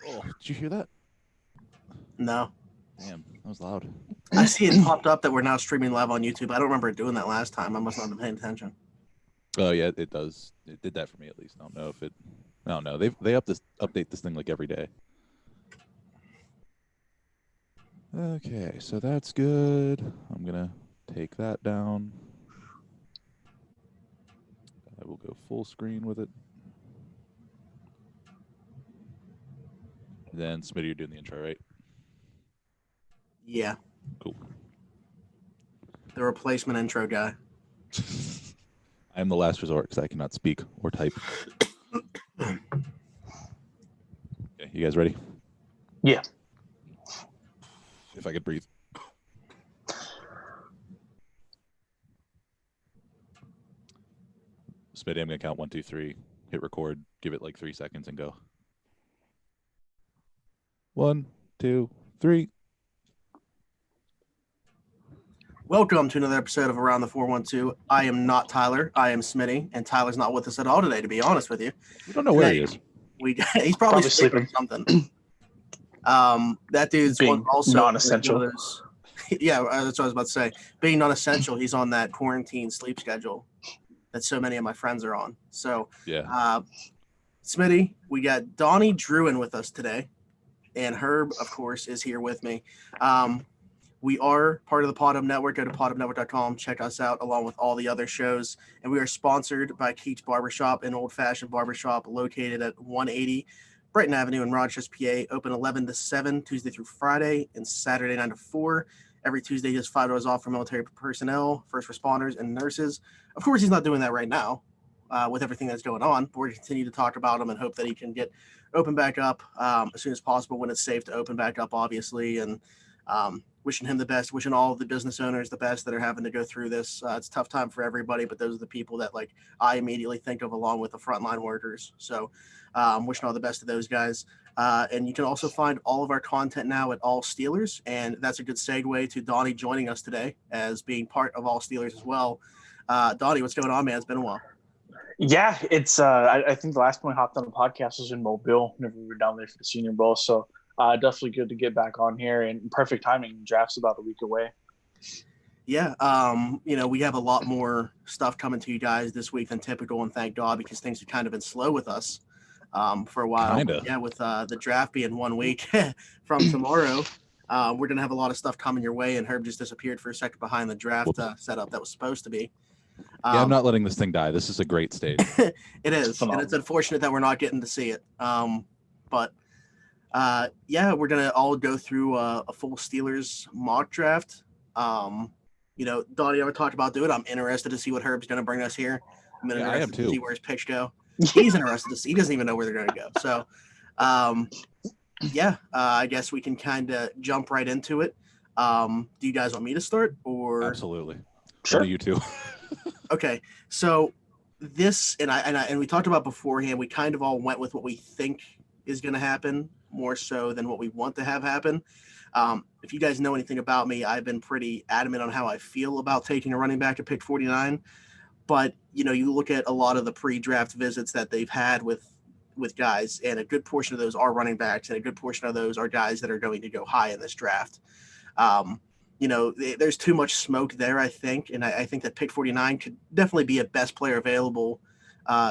Oh, did you hear that? No. Damn, that was loud. I see it popped up that we're now streaming live on YouTube. I don't remember doing that last time. I must not have been paying attention. Oh yeah, it does. It did that for me at least. I don't know if it. I don't know. They update this thing like every day. Okay, so that's good. I'm gonna take that down. I will go full screen with it. Then Smitty, you're doing the intro, right? Yeah. Cool. The replacement intro guy. I am the last resort because I cannot speak or type. Okay, you guys ready? Yeah. If I could breathe. Smitty, I'm gonna count 1, 2, 3. Hit record. Give it like 3 seconds and go. 1, 2, 3. Welcome to another episode of Around the 412. I am not Tyler. I am Smitty, and Tyler's not with us at all today, to be honest with you. We don't know where he is. He's probably sleeping or something. That dude's being also non-essential. Yeah, that's what I was about to say. Being non-essential, he's on that quarantine sleep schedule that so many of my friends are on. So, Yeah. Smitty, we got Donnie Druin with us today, and Herb, of course, is here with me. We are part of the Podhub Network. Go to podhubnetwork.com. Check us out along with all the other shows. And we are sponsored by Keats Barbershop, an old-fashioned barbershop located at 180 Brighton Avenue in Rochester, PA. Open 11 to 7, Tuesday through Friday, and Saturday 9 to 4. Every Tuesday, he has $5 off for military personnel, first responders, and nurses. Of course, he's not doing that right now with everything that's going on. But we're going to continue to talk about him and hope that he can get open back up as soon as possible when it's safe to open back up, obviously. And wishing him the best, wishing all of the business owners the best that are having to go through this. It's a tough time for everybody, but those are the people that like I immediately think of along with the frontline workers. So wishing all the best to those guys. And you can also find all of our content now at All Steelers. And that's a good segue to Donnie joining us today as being part of All Steelers as well. Donnie, what's going on, man? It's been a while. Yeah, it's I think the last time we hopped on the podcast was in Mobile whenever we were down there for the Senior Bowl. So definitely good to get back on here, and perfect timing. Draft's about a week away. Yeah, we have a lot more stuff coming to you guys this week than typical, and thank God, because things have kind of been slow with us for a while. Kinda. Yeah, with the draft being 1 week from tomorrow, we're going to have a lot of stuff coming your way, and Herb just disappeared for a second behind the draft setup that was supposed to be. Yeah, I'm not letting this thing die. This is a great stage. It is, and it's unfortunate that we're not getting to see it. But we're gonna all go through a full Steelers mock draft. Donnie ever talked about doing it. I'm interested to see what Herb's gonna bring us here. I'm interested I am too. to see where his picks go. He's interested to see. He doesn't even know where they're gonna go. So, I guess we can kind of jump right into it. Do you guys want me to start or? Absolutely. Sure. What do you two? Okay, so this and we talked about beforehand. We kind of all went with what we think is going to happen more so than what we want to have happen. If you guys know anything about me, I've been pretty adamant on how I feel about taking a running back at pick 49. But you look at a lot of the pre-draft visits that they've had with guys, and a good portion of those are running backs, and a good portion of those are guys that are going to go high in this draft. There's too much smoke there, I think. And I think that pick 49 could definitely be a best player available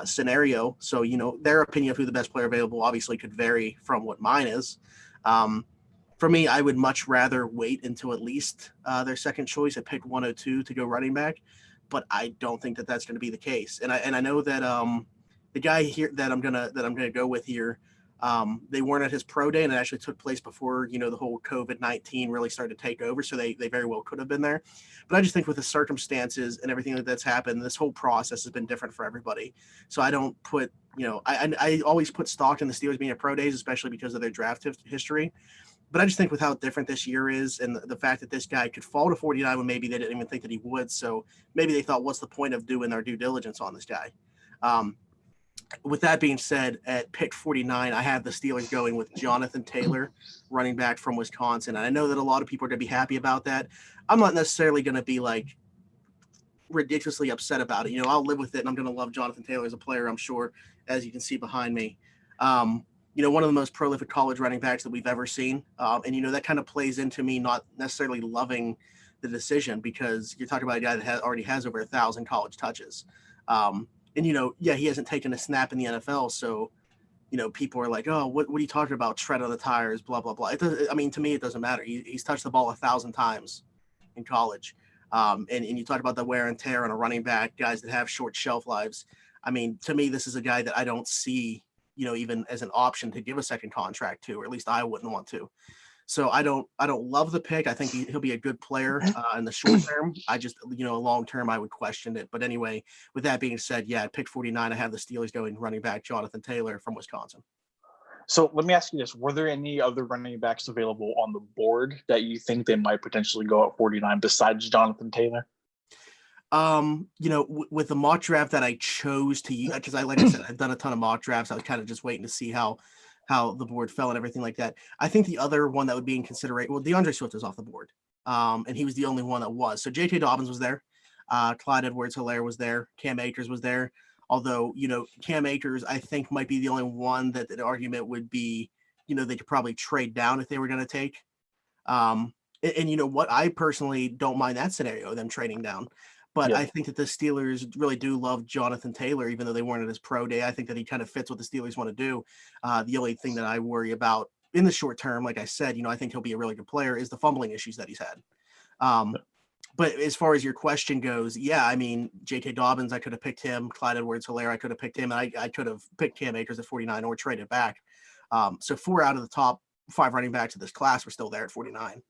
scenario. So, their opinion of who the best player available obviously could vary from what mine is. For me, I would much rather wait until at least their second choice at pick 102 to go running back. But I don't think that that's going to be the case. And I know that the guy here that I'm gonna go with here, they weren't at his pro day, and it actually took place before the whole COVID-19 really started to take over. So they very well could have been there. But I just think with the circumstances and everything that's happened, this whole process has been different for everybody. So I don't put I always put stock in the Steelers being at pro days, especially because of their draft history. But I just think with how different this year is, and the fact that this guy could fall to 49 when maybe they didn't even think that he would. So maybe they thought, what's the point of doing our due diligence on this guy? With that being said, at pick 49, I have the Steelers going with Jonathan Taylor, running back from Wisconsin. And I know that a lot of people are going to be happy about that. I'm not necessarily going to be like ridiculously upset about it. I'll live with it, and I'm going to love Jonathan Taylor as a player, I'm sure, as you can see behind me. one of the most prolific college running backs that we've ever seen. And that kind of plays into me not necessarily loving the decision, because you're talking about a guy that already has over 1,000 college touches. And he hasn't taken a snap in the NFL. So, people are like, oh, what are you talking about? Tread on the tires, blah, blah, blah. To me, it doesn't matter. He's touched the ball 1,000 times in college. And you talk about the wear and tear on a running back, guys that have short shelf lives. To me, this is a guy that I don't see, even as an option to give a second contract to, or at least I wouldn't want to. So I don't love the pick. I think he'll be a good player in the short term. I just, long term, I would question it. But anyway, with that being said, yeah, at pick 49, I have the Steelers going running back Jonathan Taylor from Wisconsin. So let me ask you this. Were there any other running backs available on the board that you think they might potentially go at 49 besides Jonathan Taylor? With the mock draft that I chose to use, because like I said, I've done a ton of mock drafts. I was kind of just waiting to see how the board fell and everything like that. I think the other one that would be in consideration, well, DeAndre Swift was off the board. And he was the only one that was. So J.K. Dobbins was there. Clyde Edwards-Helaire was there. Cam Akers was there. Although, Cam Akers, I think, might be the only one that the argument would be, they could probably trade down if they were going to take. And what? I personally don't mind that scenario, them trading down. But I think that the Steelers really do love Jonathan Taylor, even though they weren't at his pro day. I think that he kind of fits what the Steelers want to do. The only thing that I worry about in the short term, like I said, I think he'll be a really good player, is the fumbling issues that he's had. But as far as your question goes, yeah, J.K. Dobbins, I could have picked him. Clyde Edwards-Helaire, I could have picked him. And I could have picked Cam Akers at 49 or traded back. So 4 out of the top 5 running backs of this class were still there at 49.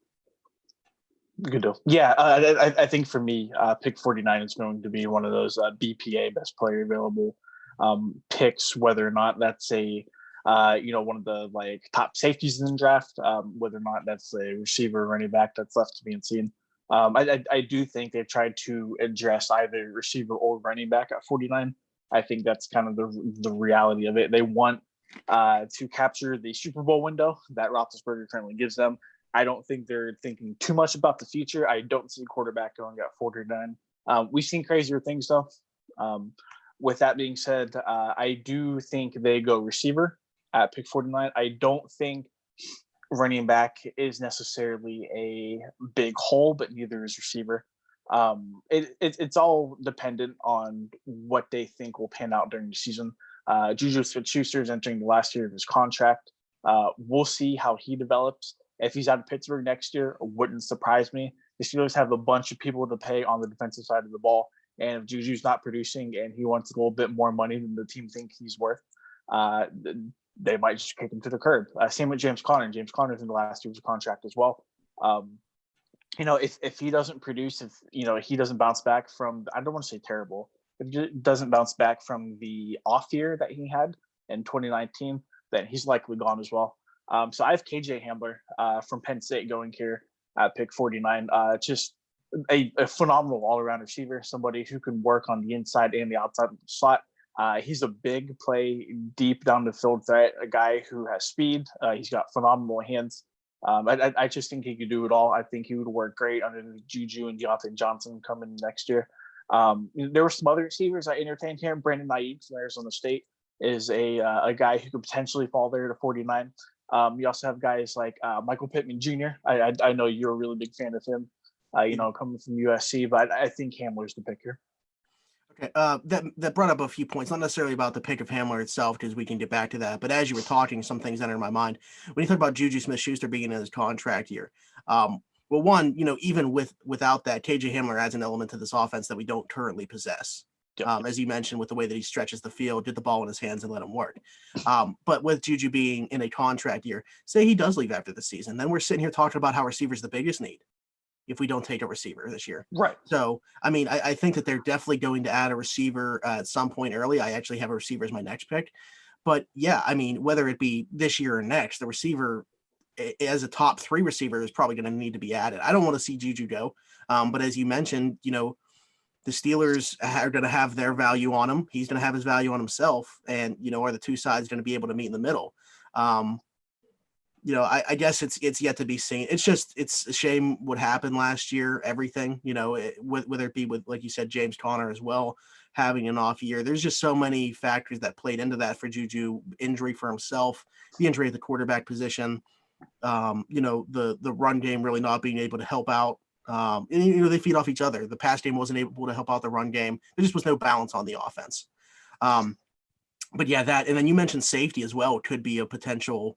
Good deal. Yeah, I think for me, pick 49 is going to be one of those BPA, best player available picks, whether or not that's a one of the top safeties in the draft, whether or not that's a receiver or running back, that's left to be seen. I do think they've tried to address either receiver or running back at 49. I think that's kind of the reality of it. They want to capture the Super Bowl window that Roethlisberger currently gives them. I don't think they're thinking too much about the future. I don't see quarterback going at 49. We've seen crazier things, though. With that being said, I do think they go receiver at pick 49. I don't think running back is necessarily a big hole, but neither is receiver. It's all dependent on what they think will pan out during the season. Juju Smith-Schuster is entering the last year of his contract. We'll see how he develops. If he's out of Pittsburgh next year, it wouldn't surprise me. The Steelers have a bunch of people to pay on the defensive side of the ball. And if Juju's not producing and he wants a little bit more money than the team thinks he's worth, they might just kick him to the curb. Same with James Conner. James Conner's in the last year's contract as well. If he doesn't produce, if he doesn't bounce back from, I don't want to say terrible, if he doesn't bounce back from the off year that he had in 2019, then he's likely gone as well. So I have KJ Hamler from Penn State going here at pick 49. Just a phenomenal all-around receiver, somebody who can work on the inside and the outside of the slot. He's a big play, deep down the field threat, a guy who has speed. He's got phenomenal hands. I just think he could do it all. I think he would work great under Juju and Deontay Johnson coming next year. There were some other receivers I entertained here. Brandon Ayuk from Arizona State is a guy who could potentially fall there to 49. You also have guys like Michael Pittman Jr. I know you're a really big fan of him, coming from USC, but I think Hamler's the pick here. Okay, that brought up a few points, not necessarily about the pick of Hamler itself, because we can get back to that. But as you were talking, some things entered my mind. When you talk about Juju Smith-Schuster being in his contract year, well, one, even without that, KJ Hamler adds an element to this offense that we don't currently possess. As you mentioned, with the way that he stretches the field, get the ball in his hands and let him work. But with Juju being in a contract year, say he does leave after the season, then we're sitting here talking about how receivers the biggest need if we don't take a receiver this year. Right. So, I think that they're definitely going to add a receiver at some point early. I actually have a receiver as my next pick. But yeah, whether it be this year or next, the receiver as a top 3 receiver is probably going to need to be added. I don't want to see Juju go. But as you mentioned, the Steelers are going to have their value on him. He's going to have his value on himself. And, are the two sides going to be able to meet in the middle? I guess it's yet to be seen. It's a shame what happened last year, everything, whether it be with, like you said, James Conner as well, having an off year. There's just so many factors that played into that for Juju. Injury for himself, the injury at the quarterback position, the run game really not being able to help out. And they feed off each other. The pass game wasn't able to help out the run game. There just was no balance on the offense. But yeah, that, and then you mentioned safety as well could be a potential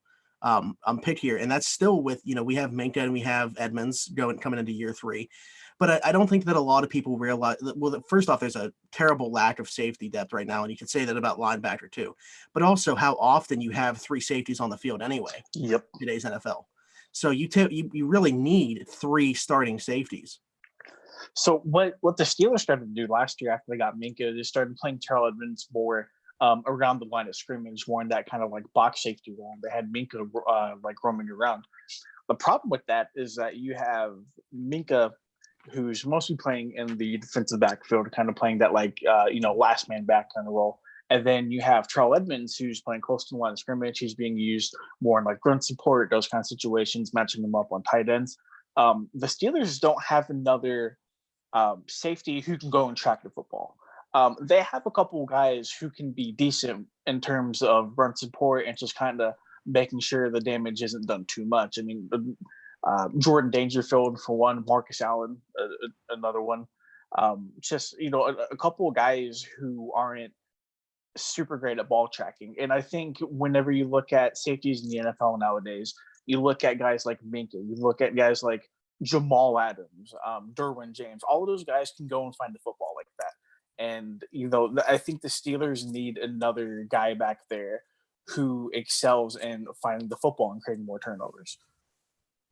pick here, and that's still with, we have Minka and we have Edmonds coming into year 3. But I don't think that a lot of people realize that, well, first off, there's a terrible lack of safety depth right now, and you could say that about linebacker too. But also how often you have 3 safeties on the field anyway. Yep. Today's NFL. So you really need 3 starting safeties. So what the Steelers started to do last year after they got Minka, they started playing Terrell Edmonds more around the line of scrimmage, more in that kind of like box safety role. They had Minka like roaming around. The problem with that is that you have Minka, who's mostly playing in the defensive backfield, kind of playing that like last man back kind of role. And then you have Terrell Edmonds, who's playing close to the line of scrimmage. He's being used more in like grunt support, those kind of situations, matching them up on tight ends. The Steelers don't have another safety who can go and track the football. They have a couple of guys who can be decent in terms of run support and just kind of making sure the damage isn't done too much. I mean, Jordan Dangerfield for one, Marcus Allen another one. Just a couple of guys who aren't super great at ball tracking. And I think whenever you look at safeties in the NFL nowadays, you look at guys like Minka, you look at guys like Jamal Adams, Derwin James. All of those guys can go and find the football like that. And I think the Steelers need another guy back there who excels in finding the football and creating more turnovers.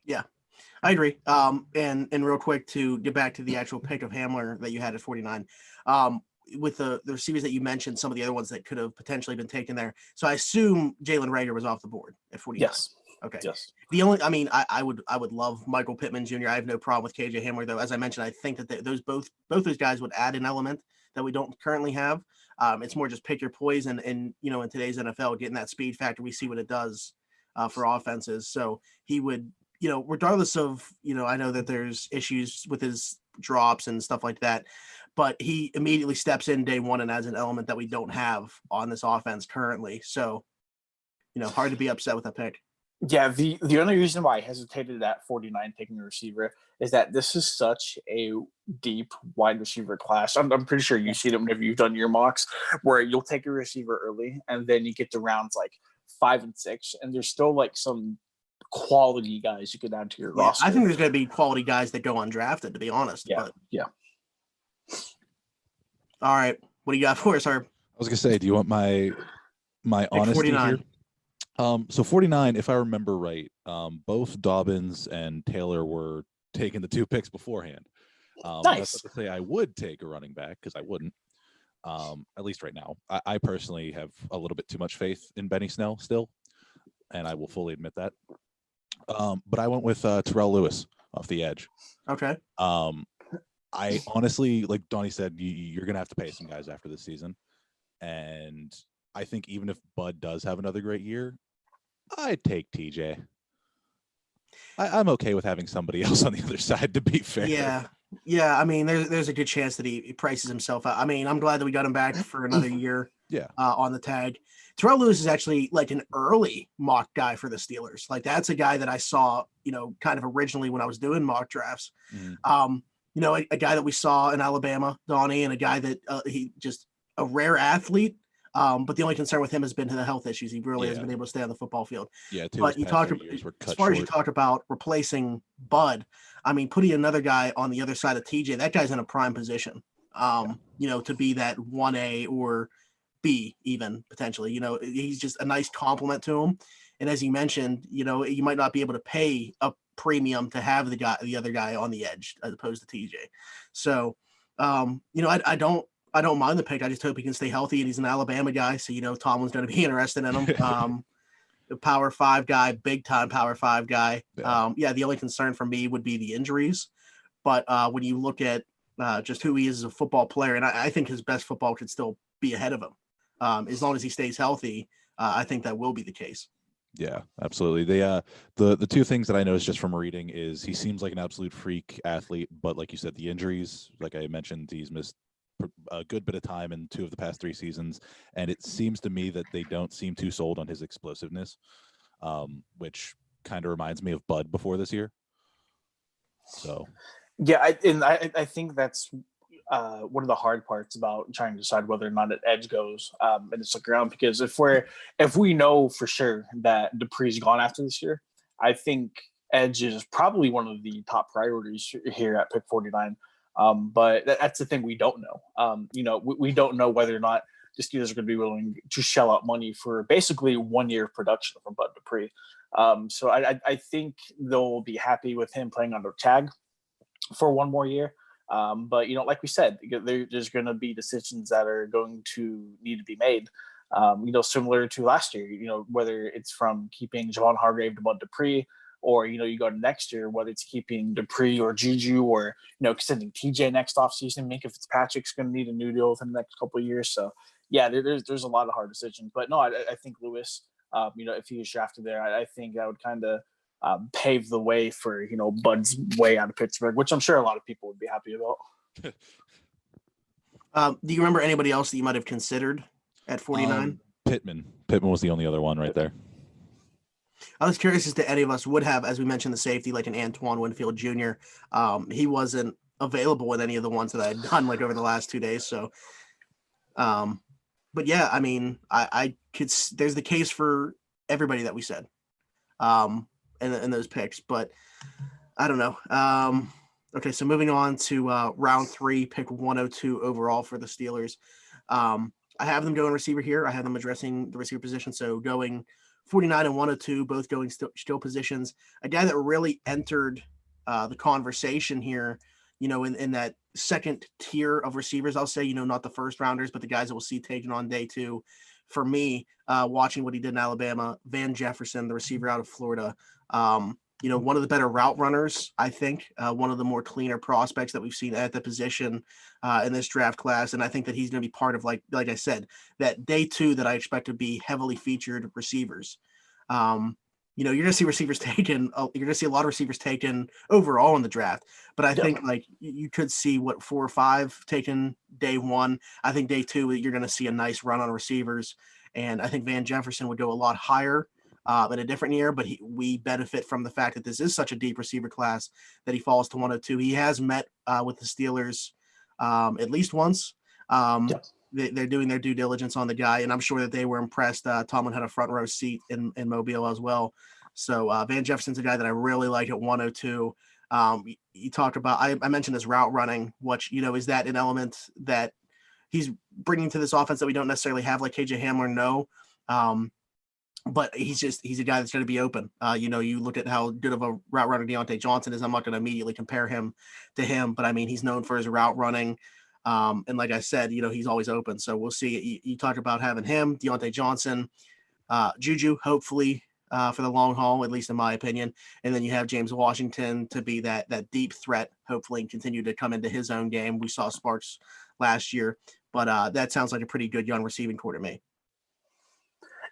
Yeah, I agree. And real quick to get back to the actual pick of Hamler that you had at 49, with the receivers that you mentioned, some of the other ones that could have potentially been taken there. So I assume Jalen Reagor was off the board at 49. Yes. Okay. Yes. I would love Michael Pittman Jr. I have no problem with KJ Hamler, though. As I mentioned, I think that both those guys would add an element that we don't currently have. It's more just pick your poison, and in today's NFL, getting that speed factor, we see what it does for offenses. So he would, regardless of, I know that there's issues with his drops and stuff like that, but he immediately steps in day one and adds an element that we don't have on this offense currently. So, hard to be upset with that pick. Yeah, the only reason why I hesitated at 49 taking a receiver is that this is such a deep wide receiver class. I'm pretty sure you've seen it whenever you've done your mocks, where you'll take a receiver early and then you get to rounds like 5 and 6, and there's still like some quality guys you could add to your roster. I think there's going to be quality guys that go undrafted, to be honest. Yeah, but... yeah. All right, what do you got for us, Herb? I was gonna say, do you want my honesty 49. here? So 49, if I remember right, both Dobbins and Taylor were taking the 2 picks beforehand. Nice. That's not to say I would take a running back, because I wouldn't. At least right now. I personally have a little bit too much faith in Benny Snell still, and I will fully admit that. But I went with Terrell Lewis off the edge. Okay. I honestly, like Donnie said, you're going to have to pay some guys after this season. And I think even if Bud does have another great year, I'd take TJ. I'm okay with having somebody else on the other side, to be fair. Yeah. I mean, there's a good chance that he prices himself out. I mean, I'm glad that we got him back for another year. Yeah. On the tag. Terrell Lewis is actually like an early mock guy for the Steelers. Like, that's a guy that I saw, kind of originally when I was doing mock drafts. A guy that we saw in Alabama, Donnie, and a guy that he just a rare athlete. But the only concern with him has been the health issues. He really hasn't been able to stay on the football field. Yeah, but you talked about, as far as you talked about replacing Bud, I mean, putting another guy on the other side of TJ, that guy's in a prime position, to be that 1A or B even potentially. He's just a nice compliment to him. And as you mentioned, you might not be able to pay a premium to have the other guy on the edge as opposed to TJ. So, I don't mind the pick. I just hope he can stay healthy, and he's an Alabama guy, so Tomlin's going to be interested in him. The Power 5 guy, big time Power 5 guy. The only concern for me would be the injuries, but when you look at just who he is as a football player, and I think his best football could still be ahead of him as long as he stays healthy. I think that will be the case. Yeah, absolutely. The 2 things that I noticed just from reading is he seems like an absolute freak athlete, but like you said, the injuries, like I mentioned, he's missed a good bit of time in 2 of the past 3 seasons, and it seems to me that they don't seem too sold on his explosiveness, which kind of reminds me of Bud before this year. So, yeah, I think that's one of the hard parts about trying to decide whether or not an edge goes in the second round, because if we know for sure that Dupree's gone after this year, I think edge is probably one of the top priorities here at pick 49. But that's the thing we don't know. We don't know whether or not the Steelers are going to be willing to shell out money for basically 1 year of production from Bud Dupree. So I think they'll be happy with him playing under tag for 1 more year. But, like we said, there's going to be decisions that are going to need to be made, similar to last year, whether it's from keeping Javon Hargrave to Bud Dupree, or, you go to next year, whether it's keeping Dupree or Juju, or, extending TJ next offseason. Minka Fitzpatrick's going to need a new deal within the next couple of years. So, yeah, there's a lot of hard decisions. But, no, I think Lewis, if he was drafted there, I think that would kind of pave the way for, Bud's way out of Pittsburgh, which I'm sure a lot of people would be happy about. Do you remember anybody else that you might have considered at 49? Pittman was the only other one right there. I was curious as to any of us would have, as we mentioned, the safety, like an Antoine Winfield Jr. He wasn't available with any of the ones that I had done like over the last 2 days. So, but yeah, I mean, I could, there's the case for everybody that we said in those picks, but I don't know. Okay, so moving on to round 3, pick 102 overall for the Steelers. I have them going receiver here. I have them addressing the receiver position. So going 49 and 102, both going still positions. A guy that really entered the conversation here, in that second tier of receivers, I'll say, not the first rounders, but the guys that we'll see taken on day 2. For me, watching what he did in Alabama, Van Jefferson, the receiver out of Florida, one of the better route runners, I think, one of the more cleaner prospects that we've seen at the position in this draft class. And I think that he's going to be part of, like I said, that day 2 that I expect to be heavily featured receivers. You're going to see receivers taken. You're going to see a lot of receivers taken overall in the draft. But I think like you could see 4 or 5 taken day 1. I think day 2, you're going to see a nice run on receivers. And I think Van Jefferson would go a lot higher in a different year, but we benefit from the fact that this is such a deep receiver class that he falls to 102. He has met with the Steelers at least once. They're doing their due diligence on the guy, and I'm sure that they were impressed. Tomlin had a front row seat in Mobile as well. So Van Jefferson's a guy that I really like at 102. You talked about, I mentioned this route running, which, is that an element that he's bringing to this offense that we don't necessarily have, like KJ Hamler? No. But he's a guy that's going to be open. You look at how good of a route runner Deontay Johnson is. I'm not going to immediately compare him to him, but I mean, he's known for his route running. And like I said, he's always open. So we'll see. You talk about having him, Deontay Johnson, Juju, hopefully for the long haul, at least in my opinion. And then you have James Washington to be that deep threat, hopefully, and continue to come into his own game. We saw sparks last year, but that sounds like a pretty good young receiving core to me.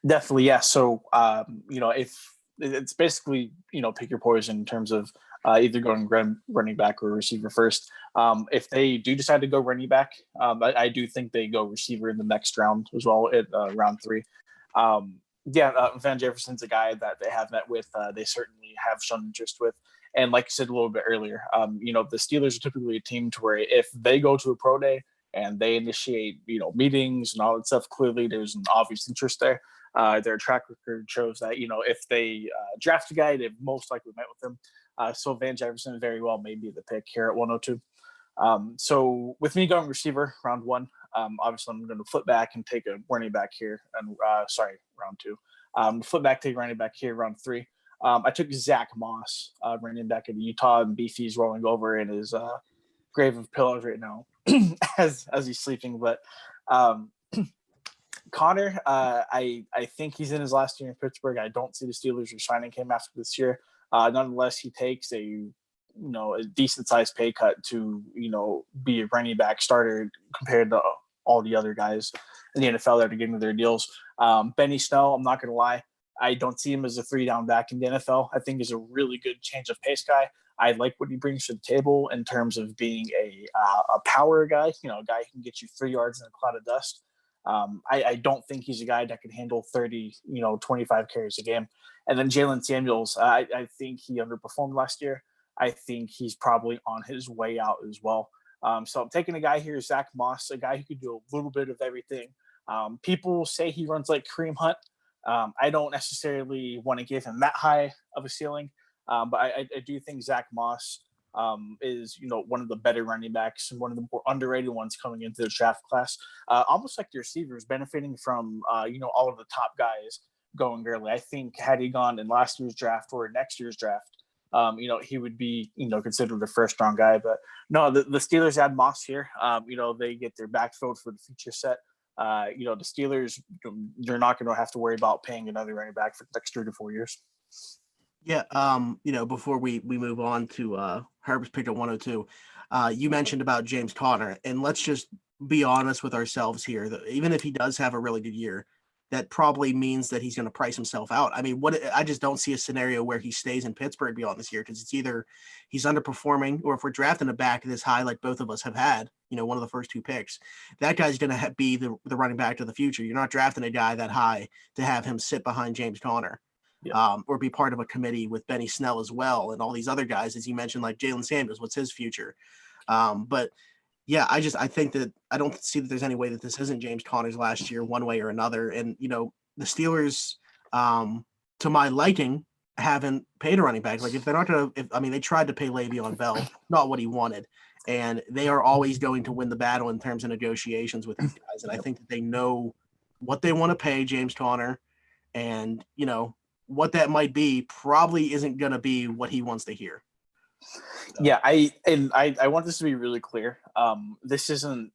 Definitely, yeah. So, if it's basically, pick your poison in terms of either going running back or receiver first. If they do decide to go running back, I do think they go receiver in the next round as well at round 3. Van Jefferson's a guy that they have met with. They certainly have shown interest with. And like I said a little bit earlier, the Steelers are typically a team to where if they go to a pro day and they initiate, meetings and all that stuff, clearly there's an obvious interest there. Their track record shows that, if they draft a guy, they've most likely met with him. So Van Jefferson very well may be the pick here at 102. So with me going receiver, round 1, obviously I'm going to flip back and take a running back here. And round 2. Flip back, take running back here, round 3. I took Zach Moss, running back in Utah, and Beefy's rolling over in his grave of pillows right now as he's sleeping. But Connor, I think he's in his last year in Pittsburgh. I don't see the Steelers re-signing him after this year. Nonetheless, he takes a decent sized pay cut to be a running back starter compared to all the other guys in the NFL that are getting their deals. Benny Snell, I'm not going to lie, I don't see him as a 3-down back in the NFL. I think he's a really good change of pace guy. I like what he brings to the table in terms of being a power guy, a guy who can get you 3 yards in a cloud of dust. I don't think he's a guy that can handle 30, 25 carries a game. And then Jalen Samuels, I think he underperformed last year. I think he's probably on his way out as well. So I'm taking a guy here, Zach Moss, a guy who could do a little bit of everything. People say he runs like Kareem Hunt. I don't necessarily want to give him that high of a ceiling, but I do think Zach Moss is one of the better running backs and one of the more underrated ones coming into the draft class. Almost like the receivers benefiting from all of the top guys going early. I think had he gone in last year's draft or next year's draft, he would be considered a first round guy. But no, the Steelers add Moss here. They get their backfield for the future set. The Steelers, they're not going to have to worry about paying another running back for the next 3 to 4 years. Yeah. Before we move on to Herb's pick at 102, you mentioned about James Conner, and let's just be honest with ourselves here. Even if he does have a really good year, that probably means that he's going to price himself out. I mean, I just don't see a scenario where he stays in Pittsburgh beyond this year, because it's either he's underperforming, or if we're drafting a back this high, like both of us have had, one of the first 2 picks, that guy's going to be the running back to the future. You're not drafting a guy that high to have him sit behind James Conner. Yeah. Or be part of a committee with Benny Snell as well, and all these other guys, as you mentioned, like Jalen Samuels. What's his future? But yeah, I think that I don't see that there's any way that this isn't James Conner's last year, one way or another. And the Steelers, to my liking, haven't paid a running back. Like, if they're not going to, they tried to pay Le'Veon Bell, not what he wanted, and they are always going to win the battle in terms of negotiations with these guys. And I think that they know what they want to pay James Conner, and what that might be probably isn't going to be what he wants to hear. So. Yeah, I want this to be really clear. This isn't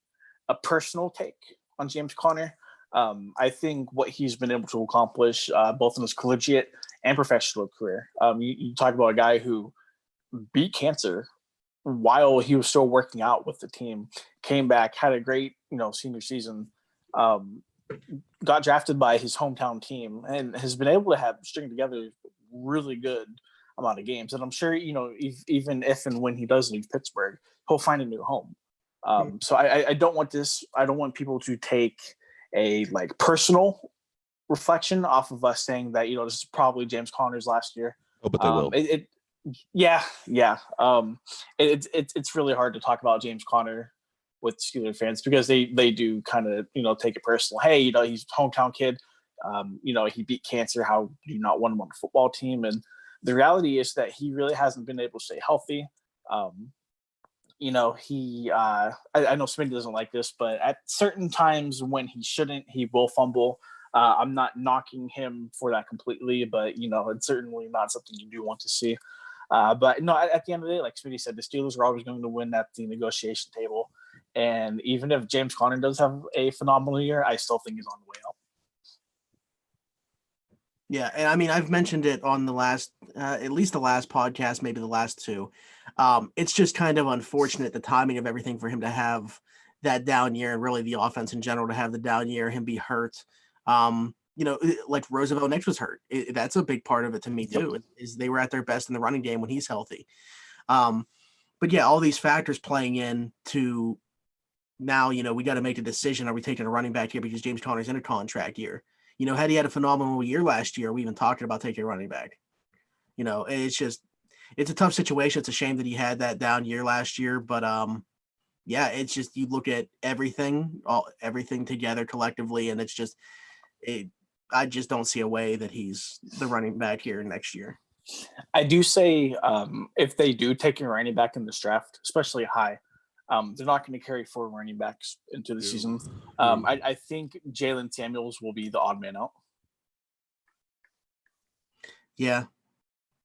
a personal take on James Conner. I think what he's been able to accomplish, both in his collegiate and professional career. You talk about a guy who beat cancer while he was still working out with the team, came back, had a great senior season. Got drafted by his hometown team and has been able to string together really good amount of games. And I'm sure, even if and when he does leave Pittsburgh, he'll find a new home. So I don't want people to take a personal reflection off of us saying that, this is probably James Conner's last year. Oh, but they will. Yeah. It's really hard to talk about James Conner with Steelers fans, because they do kind of, take it personal. Hey, he's a hometown kid. He beat cancer. How do you not want him on the football team? And the reality is that he really hasn't been able to stay healthy. I know Smitty doesn't like this, but at certain times when he shouldn't, he will fumble. I'm not knocking him for that completely, but, it's certainly not something you do want to see. But no, at the end of the day, like Smitty said, the Steelers are always going to win at the negotiation table. And even if James Conner does have a phenomenal year, I still think he's on the way out. Yeah, and I've mentioned it on the last, at least the last podcast, maybe the last 2. It's just kind of unfortunate, the timing of everything, for him to have that down year, and really the offense in general to have the down year, him be hurt. Like Roosevelt Nix was hurt. That's a big part of it to me too. Yep. Is they were at their best in the running game when he's healthy. But yeah, all these factors playing in to now, we got to make a decision. Are we taking a running back here because James Conner's in a contract year? Had he had a phenomenal year last year, we even talking about taking a running back. It's a tough situation. It's a shame that he had that down year last year, but yeah, it's just, you look at everything together collectively, and it's just, I just don't see a way that he's the running back here next year. I do say, if they do take a running back in this draft, especially high, they're not going to carry 4 running backs into the season. I think Jalen Samuels will be the odd man out. Yeah,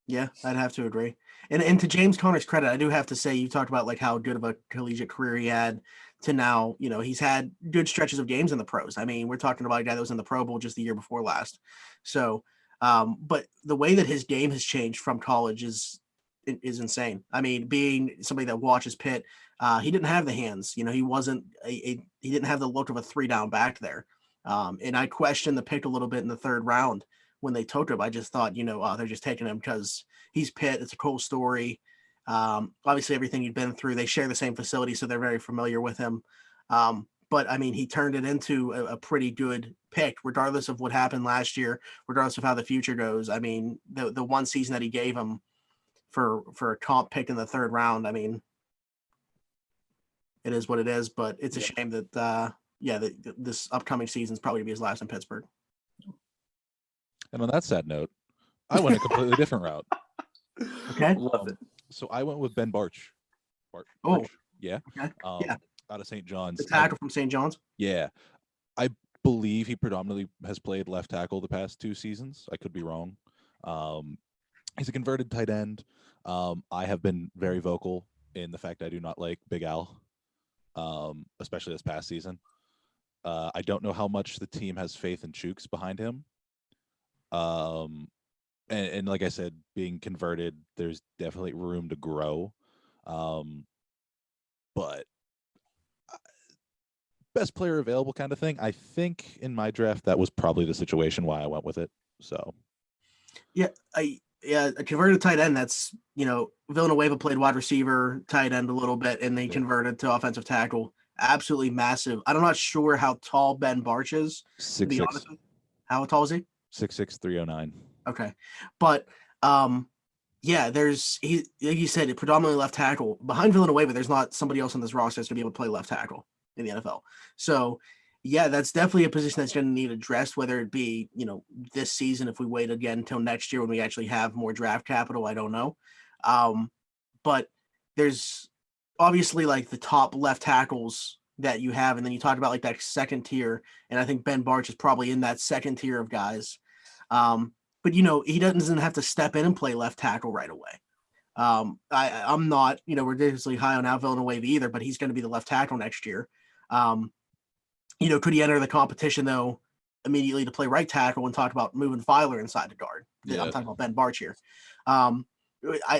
I'd have to agree. And to James Conner's credit, I do have to say, you talked about how good of a collegiate career he had to now, he's had good stretches of games in the pros. We're talking about a guy that was in the Pro Bowl just the year before last. So, but the way that his game has changed from college is insane. Being somebody that watches Pitt, he didn't have the hands. He wasn't he didn't have the look of a 3-down back there. And I questioned the pick a little bit in the 3rd round when they took him. I just thought, they're just taking him because he's Pitt. It's a cool story. Obviously, everything he'd been through, they share the same facility, so they're very familiar with him. But I mean, he turned it into a pretty good pick, regardless of what happened last year, regardless of how the future goes. I mean, the one season that he gave him for a comp pick in the third round, I mean, it is what it is. But it's a shame that this upcoming season is probably to be his last in Pittsburgh. And on that sad note, I went a completely different route. Okay, Love it. So I went with Ben Barch. Oh. Barch? Yeah. Okay. Out of St. John's. The tackle from St. John's. Yeah. I believe he predominantly has played left tackle the past 2 seasons. I could be wrong. He's a converted tight end. I have been very vocal in the fact I do not like Big Al, especially this past season. I don't know how much the team has faith in Chooks behind him. And like I said, being converted, there's definitely room to grow. But best player available kind of thing. I think in my draft, that was probably the situation why I went with it. So, a converted tight end. That's, Villanueva played wide receiver, tight end a little bit, and they converted to offensive tackle. Absolutely massive. I'm not sure how tall Ben Barch is. 6'6". How tall is he? 6'6", 309. Okay, but there's like you said, predominantly left tackle. Behind Villanueva, there's not somebody else on this roster that's gonna be able to play left tackle in the NFL. So that's definitely a position that's going to need addressed, whether it be, this season, if we wait again until next year when we actually have more draft capital, I don't know. But there's obviously like the top left tackles that you have. And then you talk about like that second tier. And I think Ben Barch is probably in that second tier of guys. But he doesn't have to step in and play left tackle right away. I'm not, ridiculously high on Al Villanueva either, but he's going to be the left tackle next year. Could he enter the competition though immediately to play right tackle and talk about moving Filer inside the guard? Yeah. I'm talking about Ben Barch here. I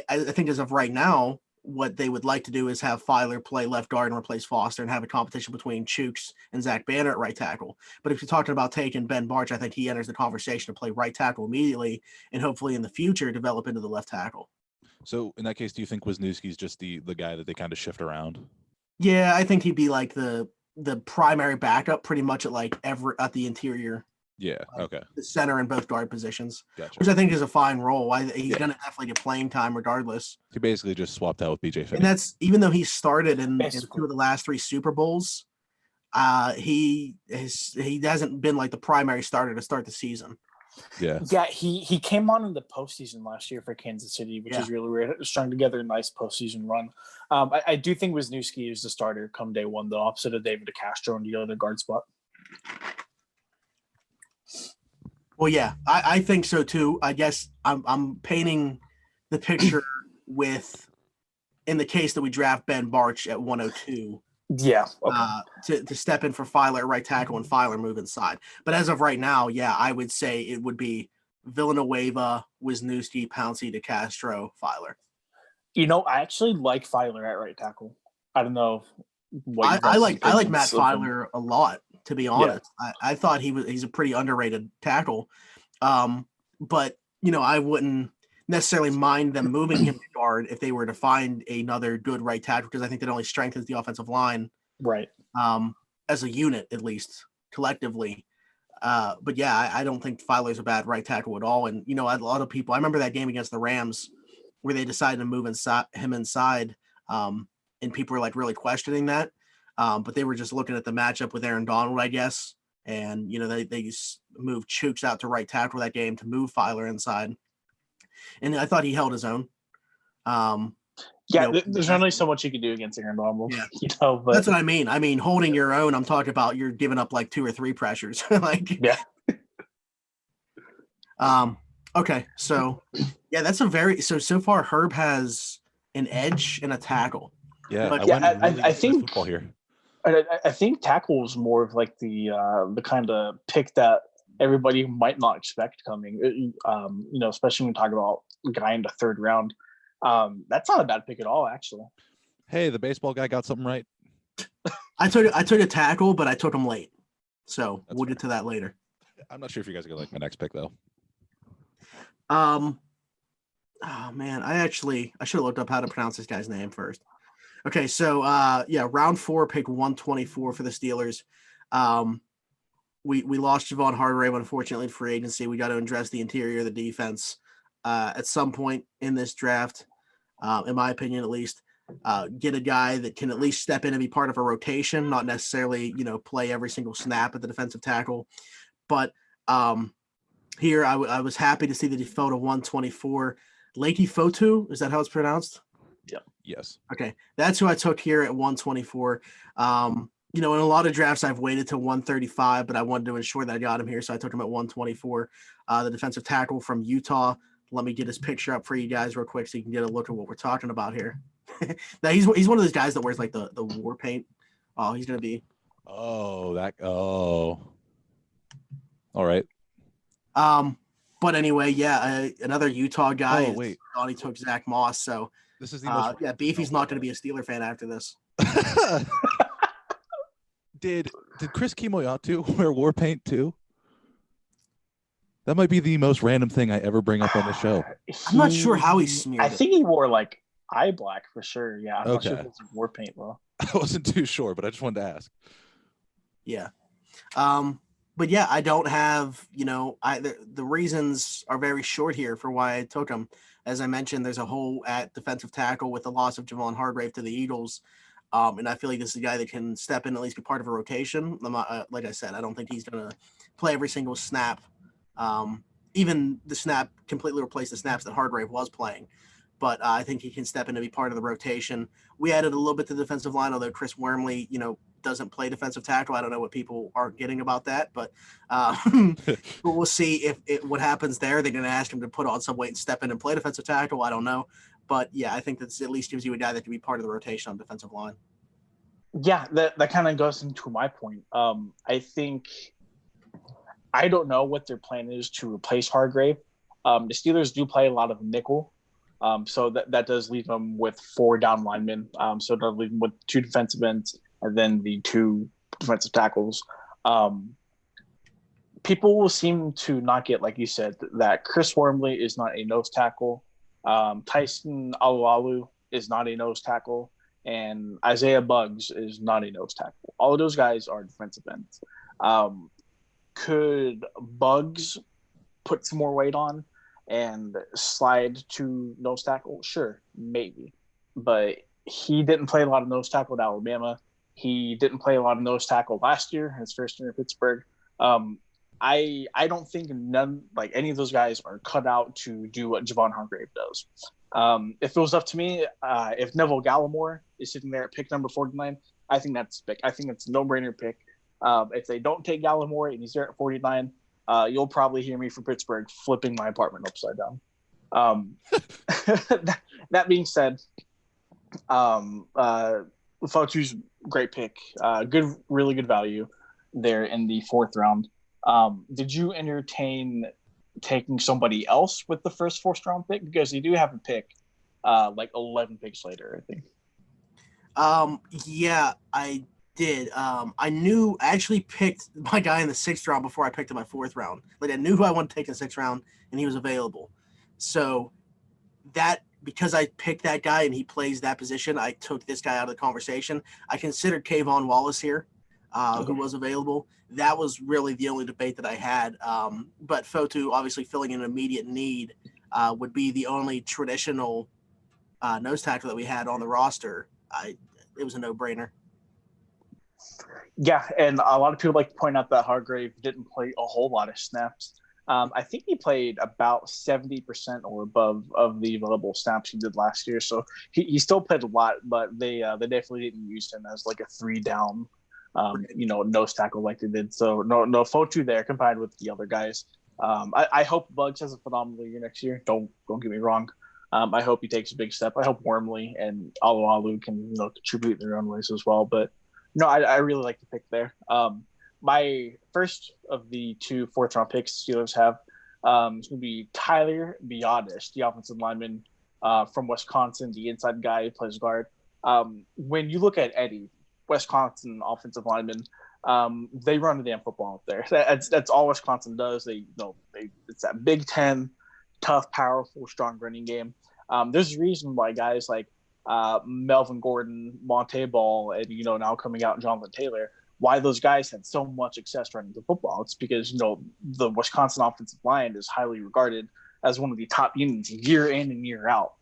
think as of right now, what they would like to do is have Filer play left guard and replace Foster and have a competition between Chooks and Zach Banner at right tackle. But if you're talking about taking Ben Barch, I think he enters the conversation to play right tackle immediately and hopefully in the future develop into the left tackle. So in that case, do you think Wisniewski's just the guy that they kind of shift around? Yeah, I think he'd be like the primary backup pretty much at the interior. Yeah. Okay. The center in both guard positions, Gotcha. Which I think is a fine role. He's going to definitely get playing time regardless. He basically just swapped out with BJ Finney. And that's even though he started in 2 of the last 3 Super Bowls, he hasn't been like the primary starter to start the season. Yeah. Yeah, he came on in the postseason last year for Kansas City, which is really weird. Strung together a nice postseason run. I do think Wisniewski is the starter come day one, the opposite of David DeCastro in the other guard spot. Well, yeah, I think so too. I guess I'm painting the picture with, in the case that we draft Ben Barch at 102. Yeah. Okay. To step in for Filer at right tackle and Filer move inside. But as of right now, I would say it would be Villanueva, Wisniewski, Pouncey, DeCastro, Filer. I actually like Filer at right tackle. I don't know what I like Matt Filer a lot, to be honest. Yeah. I thought he's a pretty underrated tackle. But I wouldn't necessarily mind them moving him to guard if they were to find another good right tackle, because I think that only strengthens the offensive line, right? As a unit, at least collectively. But yeah, I don't think Filer's a bad right tackle at all. And a lot of people, I remember that game against the Rams where they decided to move him inside, and people were like really questioning that. But they were just looking at the matchup with Aaron Donald, I guess. And they moved Chooks out to right tackle that game to move Filer inside. And I thought he held his own. There's only so much you can do against Aaron Donald. Yeah. But that's what I mean. I mean, holding your own, I'm talking about you're giving up like 2 or 3 pressures. Okay. So that's so far Herb has an edge and a tackle. Yeah. But I think football here. I think tackle is more of like the kind of pick that everybody might not expect coming. Especially when we talk about a guy in the 3rd round. That's not a bad pick at all, actually. Hey, the baseball guy got something right. I took a tackle, but I took him late. So we'll get to that later. I'm not sure if you guys are gonna like my next pick though. Oh man, I should have looked up how to pronounce this guy's name first. Okay, so round 4, pick 124 for the Steelers. We lost Javon Hargrave, unfortunately, in free agency. We got to address the interior of the defense at some point in this draft, in my opinion, at least. Get a guy that can at least step in and be part of a rotation, not necessarily, play every single snap at the defensive tackle. But here, I was happy to see the default of 124. Leite Fotu, is that how it's pronounced? Yep. Yes. Okay, that's who I took here at 124. In a lot of drafts, I've waited to 135, but I wanted to ensure that I got him here, so I took him at 124. The defensive tackle from Utah. Let me get his picture up for you guys real quick so you can get a look at what we're talking about here. Now he's one of those guys that wears like the war paint. Oh, he's gonna be. Oh, all right. But anyway, another Utah guy. Oh, wait. Donnie took Zach Moss, so This is the most. Beefy's not going to be a Steeler fan after this. Did Chris Kimoyatu wear war paint too? That might be the most random thing I ever bring up on the show. I'm not sure how he smeared I think he wore like eye black for sure. Yeah, I'm not sure if it's war paint though. I wasn't too sure, but I just wanted to ask. Yeah. But yeah, I don't have, the reasons are very short here for why I took him. As I mentioned, there's a hole at defensive tackle with the loss of Javon Hargrave to the Eagles. And I feel like this is a guy that can step in, at least be part of a rotation. Like I said, I don't think he's going to play every single snap. Even the snap completely replaced the snaps that Hargrave was playing. But I think he can step in to be part of the rotation. We added a little bit to the defensive line, although Chris Wormley, doesn't play defensive tackle. I don't know what people aren't getting about that, but we'll see if what happens there. They're going to ask him to put on some weight and step in and play defensive tackle. I don't know. But yeah, I think that at least gives you a guy that can be part of the rotation on defensive line. Yeah, that kind of goes into my point. I think I don't know what their plan is to replace Hargrave. The Steelers do play a lot of nickel. So that does leave them with 4 down linemen. So it does leave them with 2 defensive ends and then the 2 defensive tackles. People will seem to not get, like you said, that Chris Wormley is not a nose tackle. Tyson Alualu is not a nose tackle. And Isaiah Buggs is not a nose tackle. All of those guys are defensive ends. Could Buggs put some more weight on and slide to nose tackle? Sure, maybe. But he didn't play a lot of nose tackle at Alabama. He didn't play a lot of nose tackle last year, his first year in Pittsburgh. I don't think any of those guys are cut out to do what Javon Hargrave does. If it was up to me, if Neville Gallimore is sitting there at pick number 49, I think that's pick. I think it's a no-brainer pick. If they don't take Gallimore and he's there at 49, you'll probably hear me from Pittsburgh flipping my apartment upside down. That being said, Fotu's great pick. Really good value there in the 4th round. Did you entertain taking somebody else with the first 4th round pick? Because you do have a pick 11 picks later, I think. Yeah, I did. I actually picked my guy in the 6th round before I picked in my 4th round. Like, I knew who I wanted to take in the 6th round, and he was available. So because I picked that guy and he plays that position, I took this guy out of the conversation. I considered Kayvon Wallace here, who was available. That was really the only debate that I had. But Fotu, obviously filling an immediate need, would be the only traditional nose tackle that we had on the roster. It was a no-brainer. Yeah, and a lot of people like to point out that Hargrave didn't play a whole lot of snaps. I think he played about 70% or above of the available snaps he did last year. So he still played a lot, but they definitely didn't use him as like a 3-down, nose tackle like they did. So no Fotu there combined with the other guys. I hope Buggs has a phenomenal year next year. Don't get me wrong. I hope he takes a big step. I hope Wormley and Alualu can contribute in their own ways as well. But no, I really like the pick there. My first of the 2 4th round picks the Steelers have is going to be Tyler Biadasz, the offensive lineman from Wisconsin, the inside guy who plays guard. When you look at Eddie, Wisconsin offensive lineman, they run the damn football up there. That's all Wisconsin does. It's that Big Ten tough, powerful, strong running game. There's a reason why guys like Melvin Gordon, Monte Ball, and now coming out Jonathan Taylor, why those guys had so much success running the football. It's because the Wisconsin offensive line is highly regarded as one of the top units year in and year out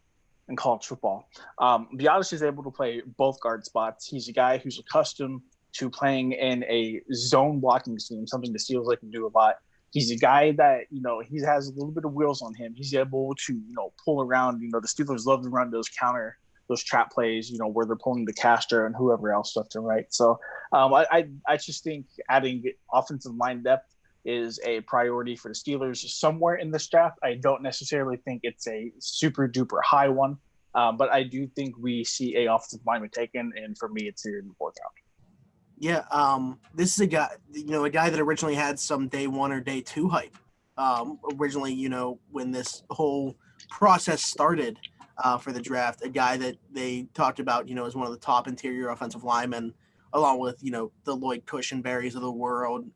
in college football. Biadasz is able to play both guard spots. He's a guy who's accustomed to playing in a zone blocking scheme, something the Steelers like to do a lot. He's a guy that, he has a little bit of wheels on him. He's able to, pull around. The Steelers love to run those trap plays, where they're pulling the caster and whoever else left and right. So I just think adding offensive line depth is a priority for the Steelers somewhere in this draft. I don't necessarily think it's a super duper high one, but I do think we see a offensive lineman taken, and for me, it's here in the 4th round. Yeah, this is a guy, a guy that originally had some day 1 or day 2 hype. Originally, when this whole process started for the draft, a guy that they talked about, as one of the top interior offensive linemen, along with, the Lloyd Cushenberries of the world,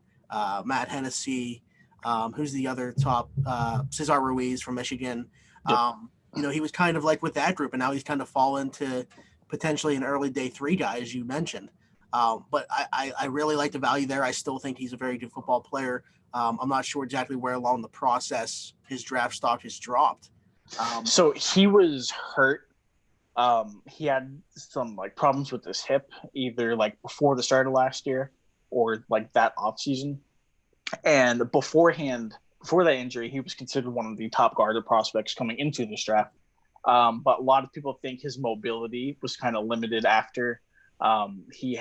Matt Hennessy, who's the other top, Cesar Ruiz from Michigan. Yep. He was kind of like with that group, and now he's kind of fallen to potentially an early day 3 guy, as you mentioned. But I really like the value there. I still think he's a very good football player. I'm not sure exactly where along the process his draft stock has dropped. So he was hurt. He had some problems with his hip, either before the start of last year or that off season. And before that injury, he was considered one of the top guarded prospects coming into this draft. But a lot of people think his mobility was kind of limited after he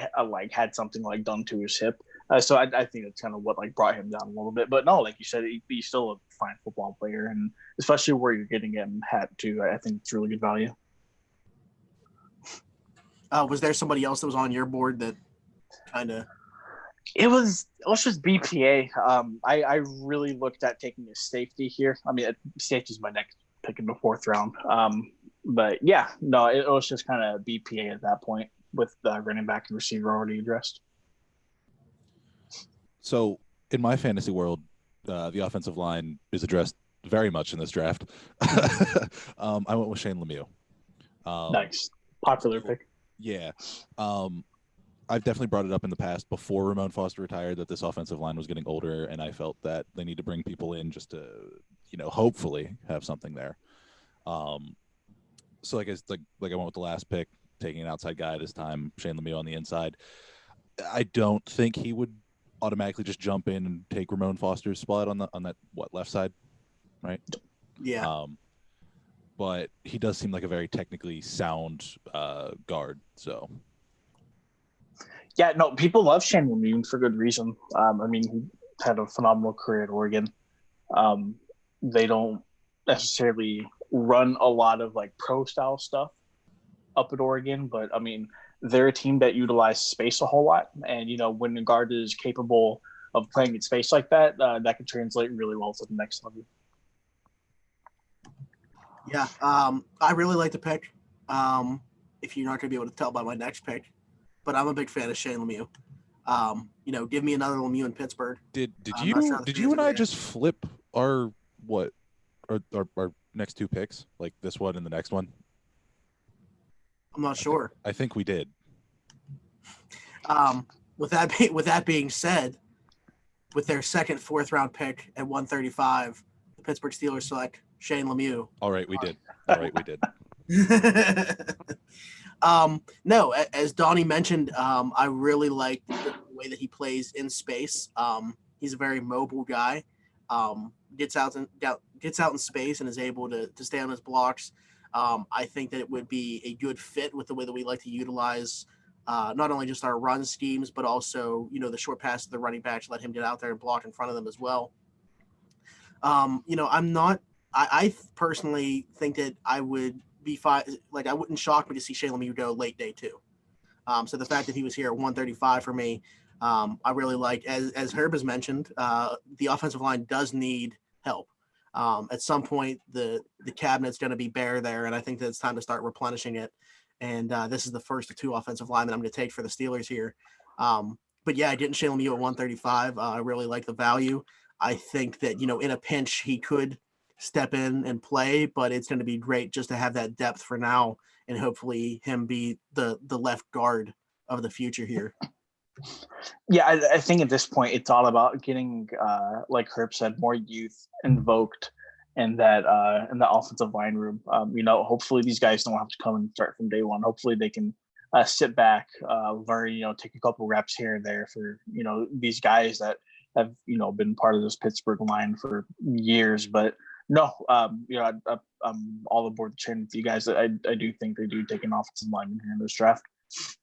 had something done to his hip. So I think that's kind of what brought him down a little bit. But no, like you said, he's still a fine football player, and especially where you're getting him at too, I think it's really good value. Was there somebody else that was on your board that kind of? It was just BPA. I really looked at taking a safety here. I mean, safety is my next pick in the 4th round. But yeah, no, it was just kind of BPA at that point with the running back and receiver already addressed. So in my fantasy world, the offensive line is addressed very much in this draft. I went with Shane Lemieux. Nice. Popular pick. Yeah. I've definitely brought it up in the past before Ramon Foster retired that this offensive line was getting older, and I felt that they need to bring people in just to, hopefully have something there. So I guess like I went with the last pick, taking an outside guy this time, Shane Lemieux on the inside. I don't think he would automatically just jump in and take Ramon Foster's spot on that left side, right? Yeah. But he does seem like a very technically sound guard. So. Yeah, no, people love Shane Lemieux for good reason. I mean, he had a phenomenal career at Oregon. They don't necessarily run a lot of pro style stuff up at Oregon, but I mean, they're a team that utilizes space a whole lot. And, when a guard is capable of playing in space like that, that can translate really well to the next level. Yeah, I really like the pick. If you're not going to be able to tell by my next pick, but I'm a big fan of Shane Lemieux. Give me another Lemieux in Pittsburgh. Did you and I just flip our next 2 picks, like this one and the next one? I'm not sure. I think we did. With that being said, with their second 4th round pick at 135, the Pittsburgh Steelers select Shane Lemieux. All right, we did. No, as Donnie mentioned, I really like the way that he plays in space. He's a very mobile guy. Gets out in space and is able to stay on his blocks. I think that it would be a good fit with the way that we like to utilize not only just our run schemes, but also, the short pass to the running backs, let him get out there and block in front of them as well. I personally think that I would be fine. I wouldn't shock me to see Shane Lemieux go late day 2. So the fact that he was here at 135 for me, I really like. As Herb has mentioned, the offensive line does need help. At some point, the cabinet's going to be bare there, and I think that it's time to start replenishing it. And this is the first of 2 offensive linemen I'm going to take for the Steelers here. But yeah, getting Shane Lemieux at 135, I really like the value. I think that, in a pinch, he could step in and play, but it's going to be great just to have that depth for now, and hopefully him be the left guard of the future here. Yeah, I think at this point it's all about getting, like Herb said, more youth invoked in that in the offensive line room. Hopefully these guys don't have to come and start from day one. Hopefully they can sit back, learn, take a couple reps here and there for these guys that have been part of this Pittsburgh line for years. But no, I'm all aboard the train with you guys. I do think they do take an offensive lineman here in this draft.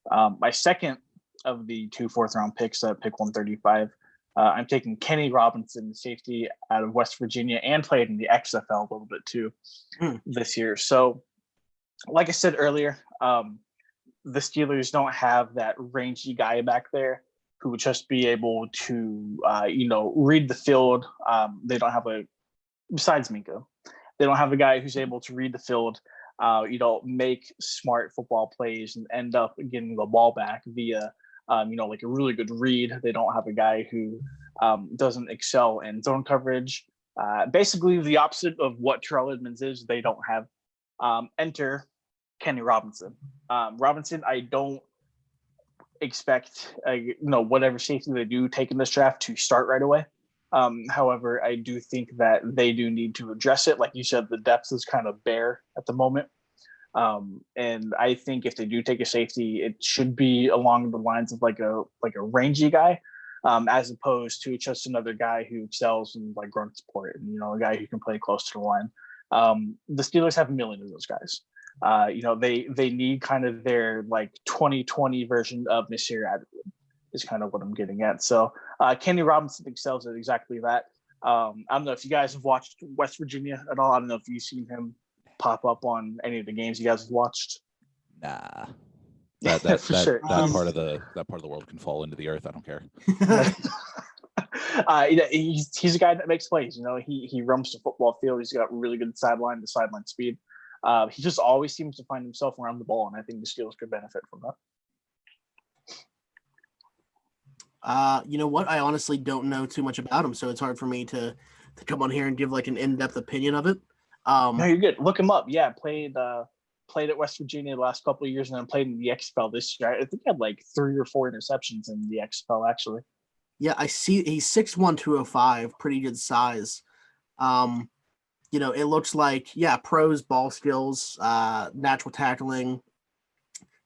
My second of the 2 4th-round picks at pick 135, I'm taking Kenny Robinson, safety out of West Virginia, and played in the XFL a little bit too this year. So, like I said earlier, the Steelers don't have that rangy guy back there who would just be able to, read the field. They don't have besides Minka, they don't have a guy who's able to read the field, make smart football plays and end up getting the ball back via, like a really good read. They don't have a guy who doesn't excel in zone coverage. Basically, the opposite of what Terrell Edmonds is, they don't have. Enter Kenny Robinson. Robinson, I don't expect, whatever safety they do take in this draft to start right away. However, I do think that they do need to address it. Like you said, the depth is kind of bare at the moment. And I think if they do take a safety, it should be along the lines of like a rangy guy, as opposed to just another guy who excels in like run support and a guy who can play close to the line. The Steelers have a million of those guys. They need kind of their like 2020 version of Nasir Adderley is kind of what I'm getting at. So Kenny Robinson excels at exactly that. I don't know if you guys have watched West Virginia at all. I don't know if you've seen him pop up on any of the games you guys have watched. Nah, that sure. part of the world can fall into the earth. I don't care. He's a guy that makes plays. He roams the football field. He's got really good sideline to sideline speed. He just always seems to find himself around the ball, and I think the Steelers could benefit from that. You know what? I honestly don't know too much about him, so it's hard for me to come on here and give like an in-depth opinion of it. No, you're good. Look him up. Yeah, played at West Virginia the last couple of years, and then played in the XFL this year. I think he had like 3 or 4 interceptions in the XFL, actually. Yeah, I see. He's 6'1", 205, pretty good size. It looks like, pros, ball skills, natural tackling,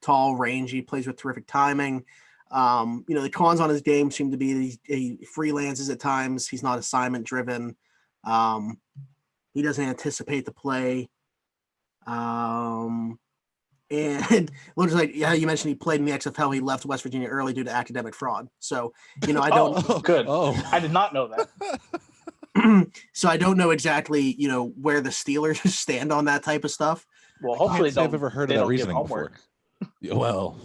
tall, rangy, plays with terrific timing. The cons on his game seem to be he freelances at times. He's not assignment driven. He doesn't anticipate the play. And it looks like, you mentioned he played in the XFL. He left West Virginia early due to academic fraud. So, I don't. Good. I did not know that. So I don't know exactly, where the Steelers stand on that type of stuff. Well, hopefully I've ever heard of that reasoning before. Well,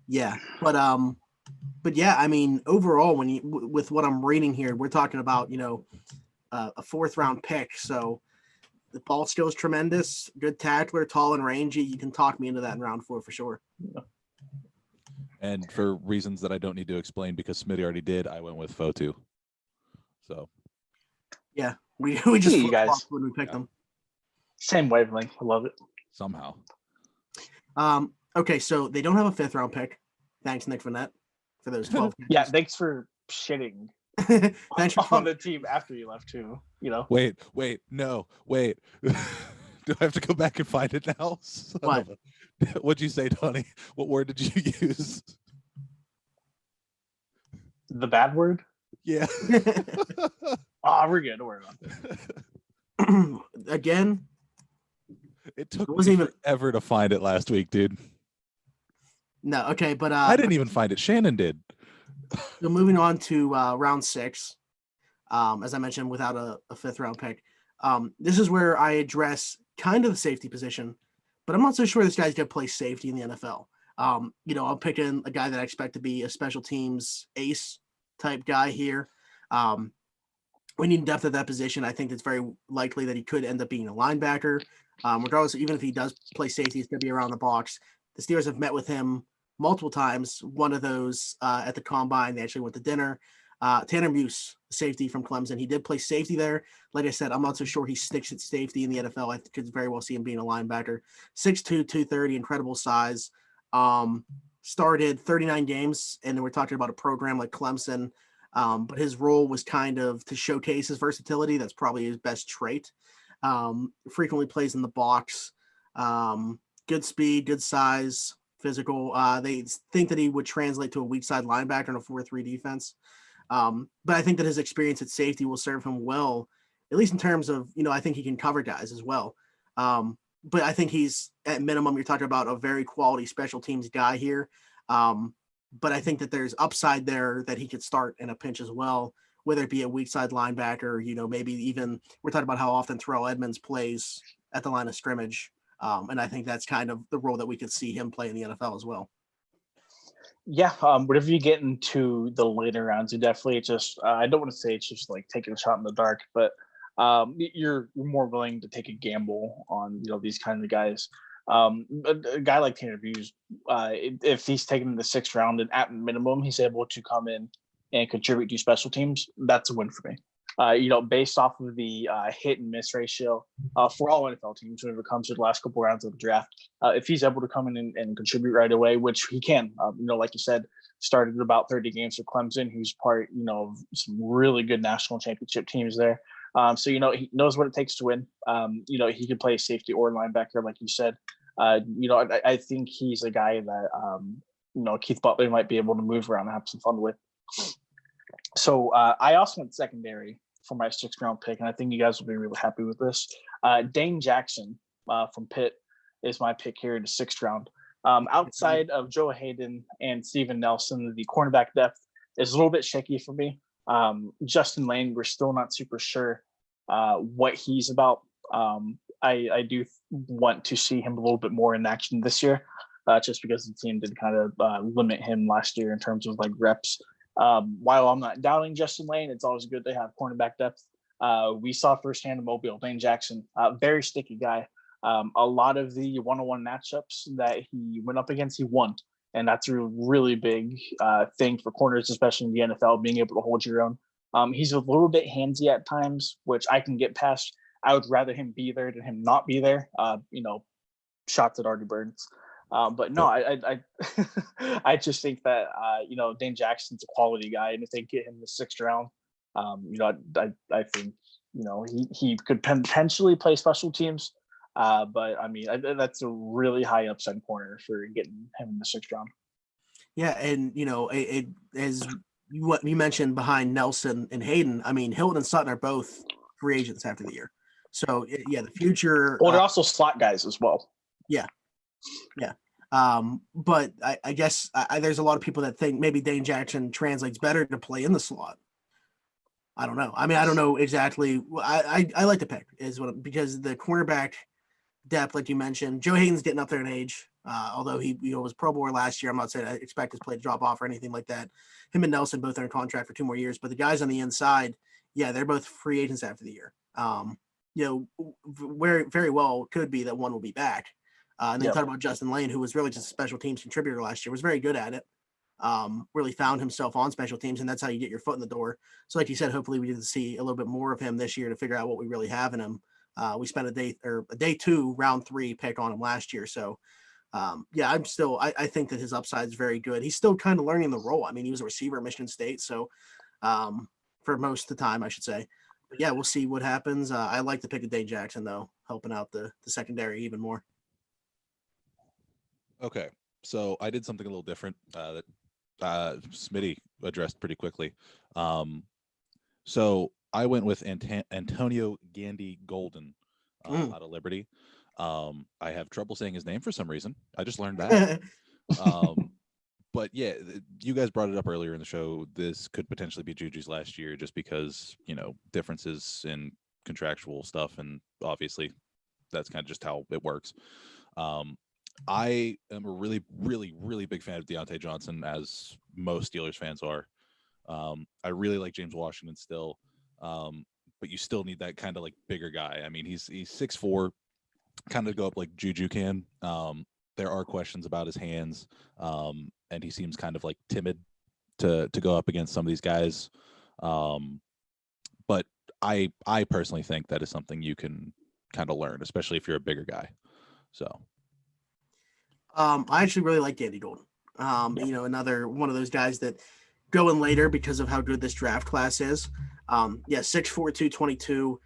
yeah, but yeah, I mean, overall, with what I'm reading here, we're talking about, a 4th-round pick. So the ball skill is tremendous, good tackler, tall and rangy. You can talk me into that in round 4 for sure. And for reasons that I don't need to explain because Smitty already did, I went with Fotu. So yeah, we just you guys when we picked them. Same wavelength. I love it. Somehow. Okay, so they don't have a 5th-round pick. Thanks, Nick Vanette, for those 12. Yeah, thanks for shitting. Thanks for on the team after you left too. Wait. Do I have to go back and find it now? What? What'd you say, Tony? What word did you use? The bad word? Yeah. We're good. Don't worry about it. Again, it took me forever to find it last week, dude. No, okay, but I didn't even find it. Shannon did. So moving on to round 6, as I mentioned, without a 5th-round pick. This is where I address kind of the safety position, but I'm not so sure this guy's going to play safety in the NFL. I'm picking a guy that I expect to be a special teams ace type guy here. We need depth at that position. I think it's very likely that he could end up being a linebacker. Regardless, even if he does play safety, he's going to be around the box. The Steelers have met with him multiple times. One of those at the combine, they actually went to dinner. Tanner Muse, safety from Clemson. He did play safety there. Like I said, I'm not so sure he sticks at safety in the NFL. I could very well see him being a linebacker. 6'2", 230, incredible size. Started 39 games, and then we're talking about a program like Clemson. But his role was kind of to showcase his versatility. That's probably his best trait. Frequently plays in the box. Good speed, good size, physical. They think that he would translate to a weak side linebacker in a 4-3 defense. But I think that his experience at safety will serve him well, at least in terms of, I think he can cover guys as well. But I think he's at minimum, you're talking about a very quality special teams guy here. But I think that there's upside there that he could start in a pinch as well, whether it be a weak side linebacker, maybe even we're talking about how often Terrell Edmonds plays at the line of scrimmage. And I think that's kind of the role that we could see him play in the NFL as well. Yeah, whatever you get into the later rounds, you definitely just I don't want to say it's just like taking a shot in the dark, but you're more willing to take a gamble on these kinds of guys. A guy like Tanner Muse, if he's taken in the 6th round and at minimum he's able to come in and contribute to special teams, that's a win for me. Based off of the hit and miss ratio for all NFL teams when it comes to the last couple rounds of the draft, if he's able to come in and contribute right away, which he can, like you said, started about 30 games for Clemson. He's part, of some really good national championship teams there. So he knows what it takes to win. He can play safety or linebacker, like you said. I think he's a guy that Keith Butler might be able to move around and have some fun with. So I also went secondary for my 6th round pick, and I think you guys will be really happy with this. Dane Jackson from Pitt is my pick here in the 6th round. Outside of Joe Hayden and Steven Nelson, the cornerback depth is a little bit shaky for me. Justin Lane, we're still not super sure what he's about. I do want to see him a little bit more in action this year, just because the team did kind of limit him last year in terms of like reps. While I'm not doubting Justin Lane, it's always good to have cornerback depth. We saw firsthand in Mobile, Dane Jackson, very sticky guy. A lot of the one-on-one matchups that he went up against, he won. And that's a really big thing for corners, especially in the NFL, being able to hold your own. He's a little bit handsy at times, which I can get past. I would rather him be there than him not be there. Shots at Artie Burns. But no, I just think that Dane Jackson's a quality guy, and if they get him in the 6th round, I think he could potentially play special teams. But I mean, that's a really high upside corner for getting him in the 6th round. Yeah, and it as what you mentioned behind Nelson and Hayden. I mean, Hilton and Sutton are both free agents after the year, so the future. Well, they're also slot guys as well. Yeah. But I guess there's a lot of people that think maybe Dane Jackson translates better to play in the slot. I don't know. I mean, I don't know exactly. I like the pick because the cornerback depth, like you mentioned, Joe Hayden's getting up there in age. Although he was Pro Bowler last year, I'm not saying I expect his play to drop off or anything like that. Him and Nelson both are in contract for 2 more years, but the guys on the inside, they're both free agents after the year. Where very well could be that one will be back. And then you talk about Justin Lane, who was really just a special teams contributor last year, was very good at it. Really found himself on special teams, and that's how you get your foot in the door. So like you said, hopefully we get to see a little bit more of him this year to figure out what we really have in him. We spent a day 2, round 3 pick on him last year. So I think that his upside is very good. He's still kind of learning the role. I mean, he was a receiver at Michigan State. So for most of the time, I should say. But we'll see what happens. I like the pick of Dane Jackson, though, helping out the secondary even more. Okay, so I did something a little different that Smitty addressed pretty quickly. So I went with Antonio Gandy Golden out of Liberty. I have trouble saying his name for some reason. I just learned that. But you guys brought it up earlier in the show. This could potentially be Juju's last year just because, differences in contractual stuff. And obviously that's kind of just how it works. I am a really, really, really big fan of Deontay Johnson, as most Steelers fans are. I really like James Washington still, but you still need that kind of like bigger guy. I mean, he's 6'4", kind of go up like Juju can. There are questions about his hands, and he seems kind of like timid to go up against some of these guys. But I personally think that is something you can kind of learn, especially if you're a bigger guy. So I actually really like Danny Golden. Another one of those guys that go in later because of how good this draft class is. 6'4", 222,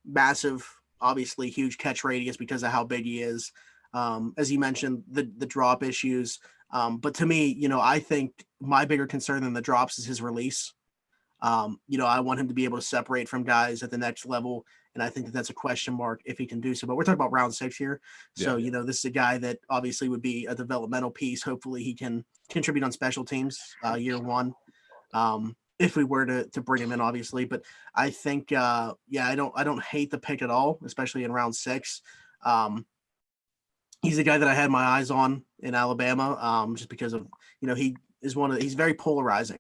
massive, obviously huge catch radius because of how big he is. As you mentioned, the drop issues. But to me, I think my bigger concern than the drops is his release. I want him to be able to separate from guys at the next level. And I think that that's a question mark if he can do so. But we're talking about round 6 here. So, this is a guy that obviously would be a developmental piece. Hopefully he can contribute on special teams year one. If we were to bring him in, obviously. But I think, I don't hate the pick at all, especially in round 6. He's a guy that I had my eyes on in Alabama, just because of, he's very polarizing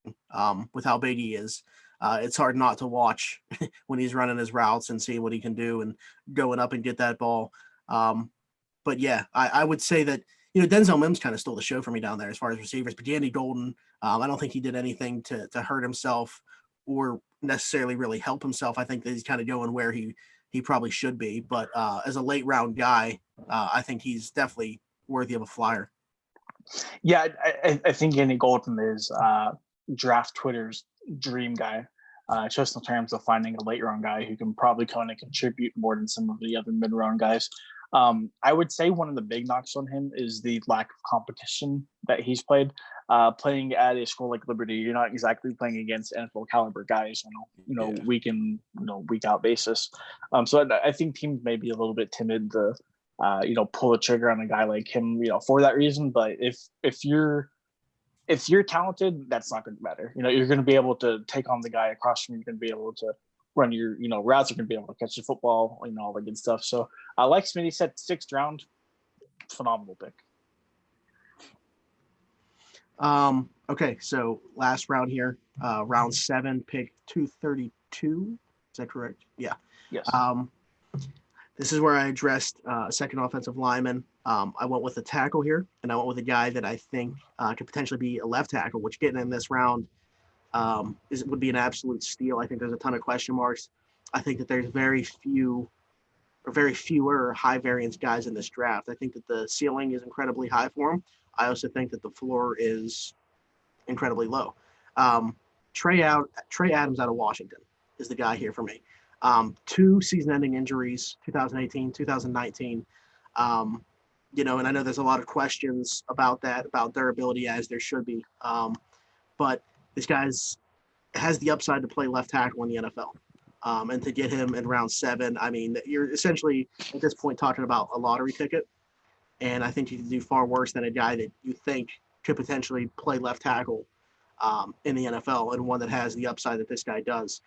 with how big he is. It's hard not to watch when he's running his routes and seeing what he can do and going up and get that ball. But yeah, I would say that, Denzel Mims kind of stole the show for me down there as far as receivers, but Danny Golden, I don't think he did anything to hurt himself or necessarily really help himself. I think that he's kind of going where he probably should be, but as a late round guy, I think he's definitely worthy of a flyer. Yeah, I think Danny Golden is draft Twitter's dream guy, just in terms of finding a late round guy who can probably kind of contribute more than some of the other mid round guys. I would say one of the big knocks on him is the lack of competition that he's played. Playing at a school like Liberty, you're not exactly playing against NFL caliber guys, week in, week out basis. So I think teams may be a little bit timid to, pull the trigger on a guy like him, for that reason. But if you're talented, that's not going to matter. You're going to be able to take on the guy across from you. You're going to be able to run your, routes. You're going to be able to catch the football, all the good stuff. So, like Smitty said, 6th round, phenomenal pick. Okay, so last round here, round 7, pick 232. Is that correct? Yeah. Yes. This is where I addressed second offensive lineman. I went with a tackle here, and I went with a guy that I think could potentially be a left tackle, which getting in this round would be an absolute steal. I think there's a ton of question marks. I think that there's very fewer high variance guys in this draft. I think that the ceiling is incredibly high for him. I also think that the floor is incredibly low. Trey Adams out of Washington is the guy here for me. 2 season-ending injuries, 2018, 2019. And I know there's a lot of questions about that, about durability, as there should be. But this guy's has the upside to play left tackle in the NFL. And to get him in round 7, I mean, you're essentially at this point talking about a lottery ticket. And I think you can do far worse than a guy that you think could potentially play left tackle in the NFL, and one that has the upside that this guy does.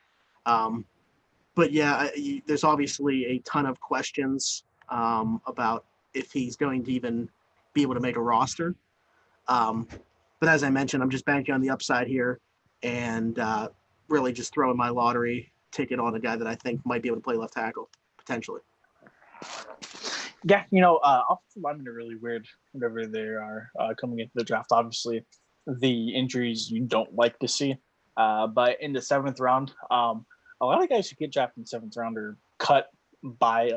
But yeah, there's obviously a ton of questions about if he's going to even be able to make a roster. But as I mentioned, I'm just banking on the upside here and really just throwing my lottery ticket on a guy that I think might be able to play left tackle, potentially. Yeah, offensive linemen are really weird whenever they are coming into the draft. Obviously, the injuries you don't like to see. But in the 7th round, a lot of guys who get drafted in 7th round are cut by,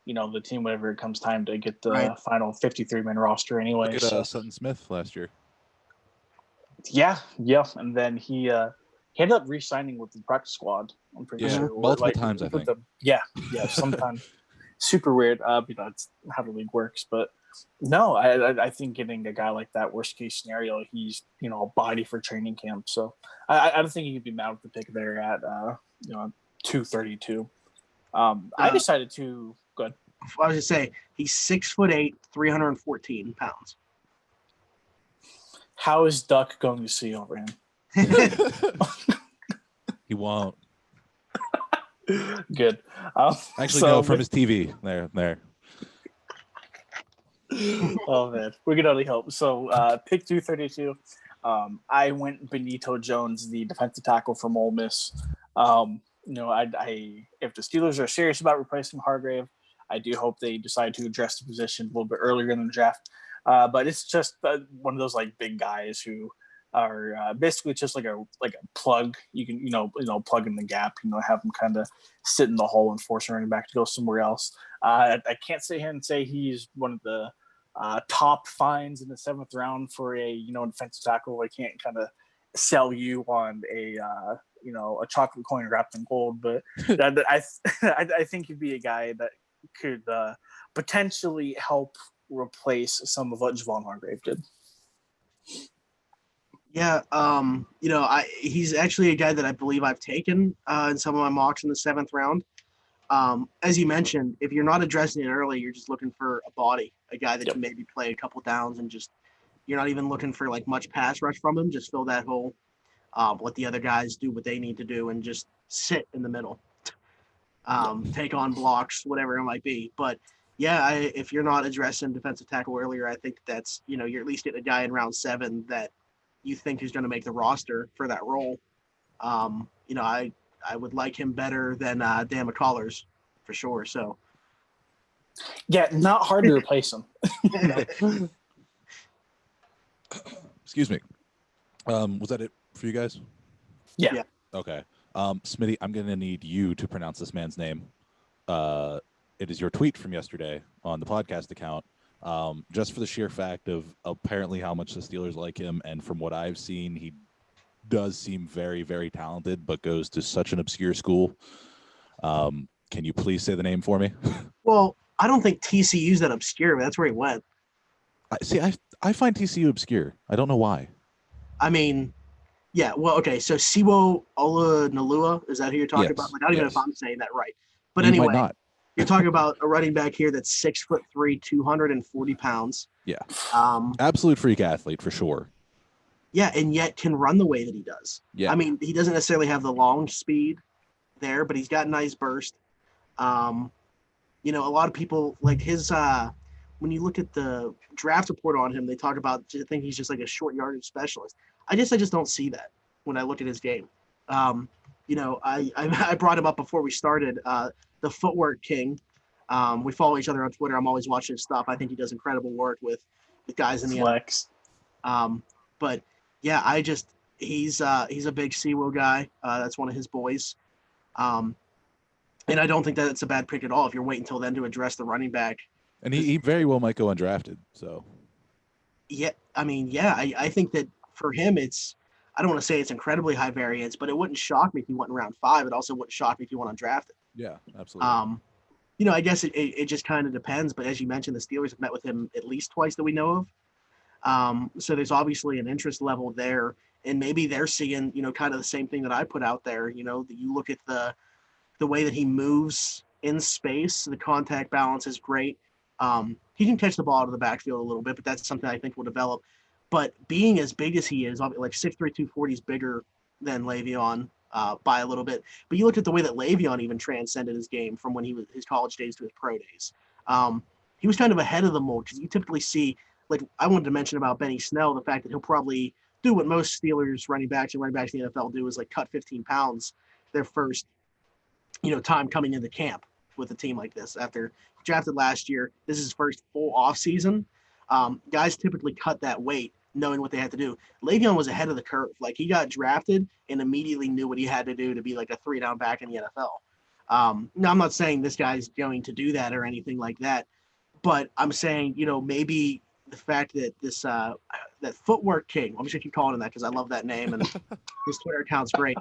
the team whenever it comes time to get the final 53-man roster anyway. Look at Sutton Smith last year. Yeah. And then he ended up re-signing with the practice squad. I'm pretty sure. Multiple times, I think. Yeah, sometimes. Super weird. It's how the league works. But no, I think getting a guy like that, worst case scenario, he's a body for training camp. So I don't think you could be mad with the pick there at 232. I decided to go ahead. I was just say he's 6'8", 314 pounds. How is Duck going to see over him? He won't. Good. Actually, no, from his TV. There. Oh man, we can only hope. So, pick 232. I went Benito Jones, the defensive tackle from Ole Miss. I if the Steelers are serious about replacing Hargrave, I do hope they decide to address the position a little bit earlier in the draft. But it's just one of those like big guys who are basically just like a plug. You can plug in the gap. Have them kind of sit in the hole and force a running back to go somewhere else. I can't sit here and say he's one of the top finds in the 7th round for a defensive tackle. I can't kind of sell you on a chocolate coin wrapped in gold, but I think he'd be a guy that could potentially help replace some of what Javon Hargrave did. Yeah, he's actually a guy that I believe I've taken in some of my mocks in the 7th round. As you mentioned, if you're not addressing it early, you're just looking for a body, a guy that can maybe play a couple downs, and just you're not even looking for like much pass rush from him. Just fill that hole, let the other guys do what they need to do, and just sit in the middle, take on blocks, whatever it might be. But yeah, if you're not addressing defensive tackle earlier, I think that's you're at least getting a guy in round 7 that you think is going to make the roster for that role. I would like him better than Dan McCullers for sure. So, yeah, not hard to replace him. Excuse me. Was that it for you guys? Yeah. Okay. Smitty, I'm going to need you to pronounce this man's name. It is your tweet from yesterday on the podcast account. Just for the sheer fact of apparently how much the Steelers like him, and from what I've seen, he does seem very, very talented, but goes to such an obscure school. Can you please say the name for me? Well, I don't think TCU's that obscure, but that's where he went. I find TCU obscure. I don't know why. I mean, yeah, well, okay, so Siwo Olanalua, is that who you're talking about? Like, I don't even know if I'm saying that right. But anyway, might not. You're talking about a running back here that's 6'3", 240 pounds. Yeah. Absolute freak athlete for sure. Yeah, and yet can run the way that he does. Yeah. I mean, he doesn't necessarily have the long speed there, but he's got nice burst. A lot of people like his when you look at the draft report on him, they talk about I think he's just like a short yardage specialist. I just don't see that when I look at his game. I brought him up before we started. The footwork king. We follow each other on Twitter. I'm always watching his stuff. I think he does incredible work with guys in the flex. But yeah, he's a big Siwo guy. That's one of his boys. And I don't think that it's a bad pick at all if you're waiting until then to address the running back. And he very well might go undrafted. So yeah, I mean, yeah, I think that for him I don't want to say it's incredibly high variance, but it wouldn't shock me if he went in round 5. It also wouldn't shock me if he went undrafted. Yeah, absolutely. I guess it just kind of depends. But as you mentioned, the Steelers have met with him at least twice that we know of. So there's obviously an interest level there, and maybe they're seeing, kind of the same thing that I put out there. That you look at the way that he moves in space, the contact balance is great. He can catch the ball out of the backfield a little bit, but that's something I think will develop. But being as big as he is, like 6'3", 240 is bigger than Le'Veon by a little bit. But you look at the way that Le'Veon even transcended his game from when he was his college days to his pro days. He was kind of ahead of the mold because you typically see, like I wanted to mention about Benny Snell, the fact that he'll probably do what most Steelers running backs in the NFL do is like cut 15 pounds their first, time coming into camp with a team like this. After drafted last year, this is his first full off season. Guys typically cut that weight knowing what they had to do. Le'Veon was ahead of the curve. Like he got drafted and immediately knew what he had to do to be like a 3-down back in the NFL. Now I'm not saying this guy's going to do that or anything like that, but I'm saying, maybe the fact that this that footwork king, I'm just gonna keep calling him that because I love that name and his Twitter account's great.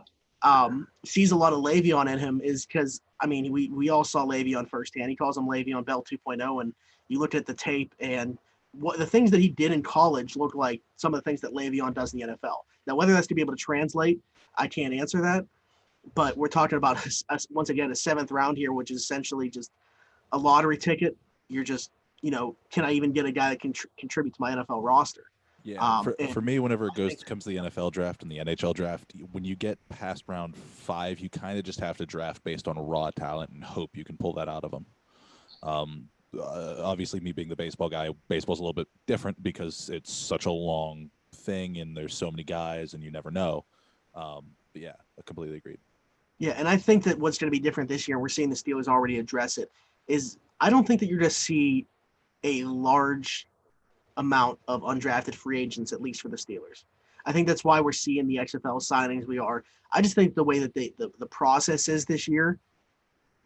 Sees a lot of Le'Veon in him is because, I mean, we all saw Le'Veon firsthand. He calls him Le'Veon Bell 2.0, and you look at the tape and what the things that he did in college look like some of the things that Le'Veon does in the NFL. Now, whether that's to be able to translate, I can't answer that. But we're talking about, once again, a 7th round here, which is essentially just a lottery ticket. You're just, can I even get a guy that can contribute to my NFL roster? Yeah, for me, whenever it comes to the NFL draft and the NHL draft, when you get past round 5, you kind of just have to draft based on raw talent and hope you can pull that out of them. Obviously, me being the baseball guy, baseball's a little bit different because it's such a long thing and there's so many guys and you never know. But yeah, I completely agreed. Yeah, and I think that what's going to be different this year, and we're seeing the Steelers already address it, is I don't think that you're going to see a large amount of undrafted free agents, at least for the Steelers. I think that's why we're seeing the XFL signings we are. I just think the way that the process is this year,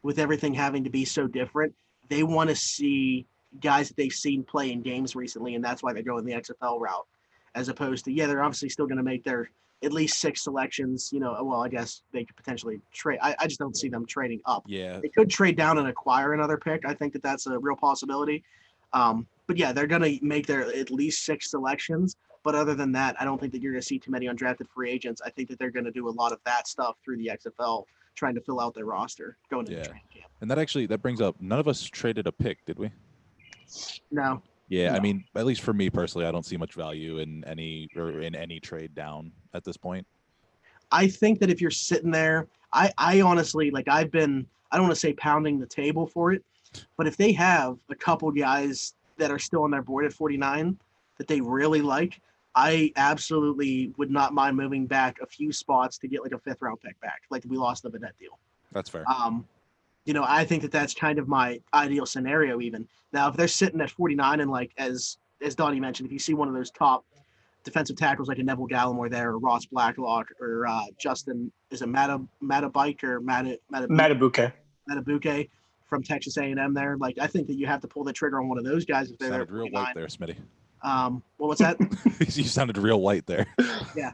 with everything having to be so different, they want to see guys that they've seen play in games recently, and that's why they're going the XFL route, as opposed to they're obviously still going to make their at least 6 selections. Well, I guess they could potentially trade. I just don't see them trading up. Yeah. They could trade down and acquire another pick. I think that's a real possibility. But yeah, they're going to make their at least 6 selections. But other than that, I don't think that you're going to see too many undrafted free agents. I think that they're going to do a lot of that stuff through the XFL, trying to fill out their roster going into training camp. And that brings up, none of us traded a pick, did we? No. Yeah, No. I mean, at least for me personally, I don't see much value in any trade down at this point. I think that if you're sitting there, I honestly, I don't want to say pounding the table for it, but if they have a couple guys that are still on their board at 49 that they really like, I absolutely would not mind moving back a few spots to get a 5th round pick back, like we lost the Bennett deal. That's fair. I think that that's kind of my ideal scenario even. Now, if they're sitting at 49 and as Donnie mentioned, if you see one of those top defensive tackles like a Neville Gallimore there, or Ross Blacklock, or Justin, is it Matabike or Matabuke from Texas A&M there? I think that you have to pull the trigger on one of those guys if they're there. Sounded real white there, Smitty. Well, what's that? You sounded real white there. Yeah.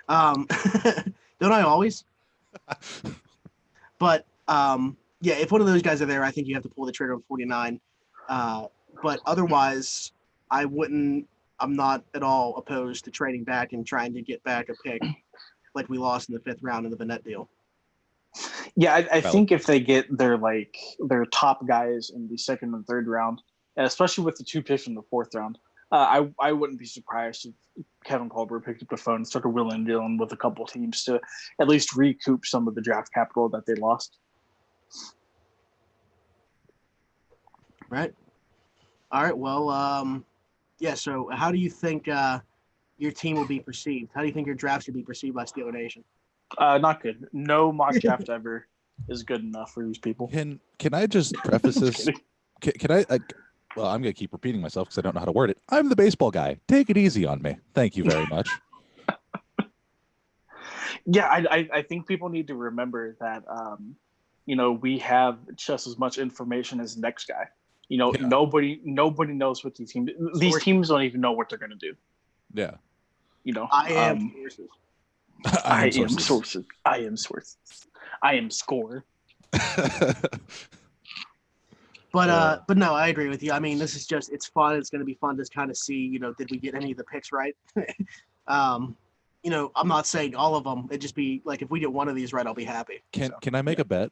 Don't I always? But if one of those guys are there, I think you have to pull the trigger on 49. But otherwise, I'm not at all opposed to trading back and trying to get back a pick like we lost in the 5th round in the Bennett deal. Yeah, I think if they get their top guys in the 2nd and 3rd round, and especially with the 2 picks in the 4th round, I wouldn't be surprised if Kevin Colbert picked up the phone and started wheeling and dealing with a couple teams to at least recoup some of the draft capital that they lost. Right. All right. Well, so how do you think your team will be perceived? How do you think your draft should be perceived by Steeler Nation? Not good. No mock draft ever is good enough for these people. Can I just preface this? Can I? Well, I'm going to keep repeating myself because I don't know how to word it. I'm the baseball guy. Take it easy on me. Thank you very much. Yeah, I think people need to remember that, we have just as much information as the next guy. Nobody knows what these teams don't even know what they're going to do. Yeah. I am sources. I am sources. I am sources. I am score. But no, I agree with you. I mean, this is it's fun. It's going to be fun to kind of see, did we get any of the picks right? I'm not saying all of them. It'd just be if we get one of these right, I'll be happy. Can I make a bet?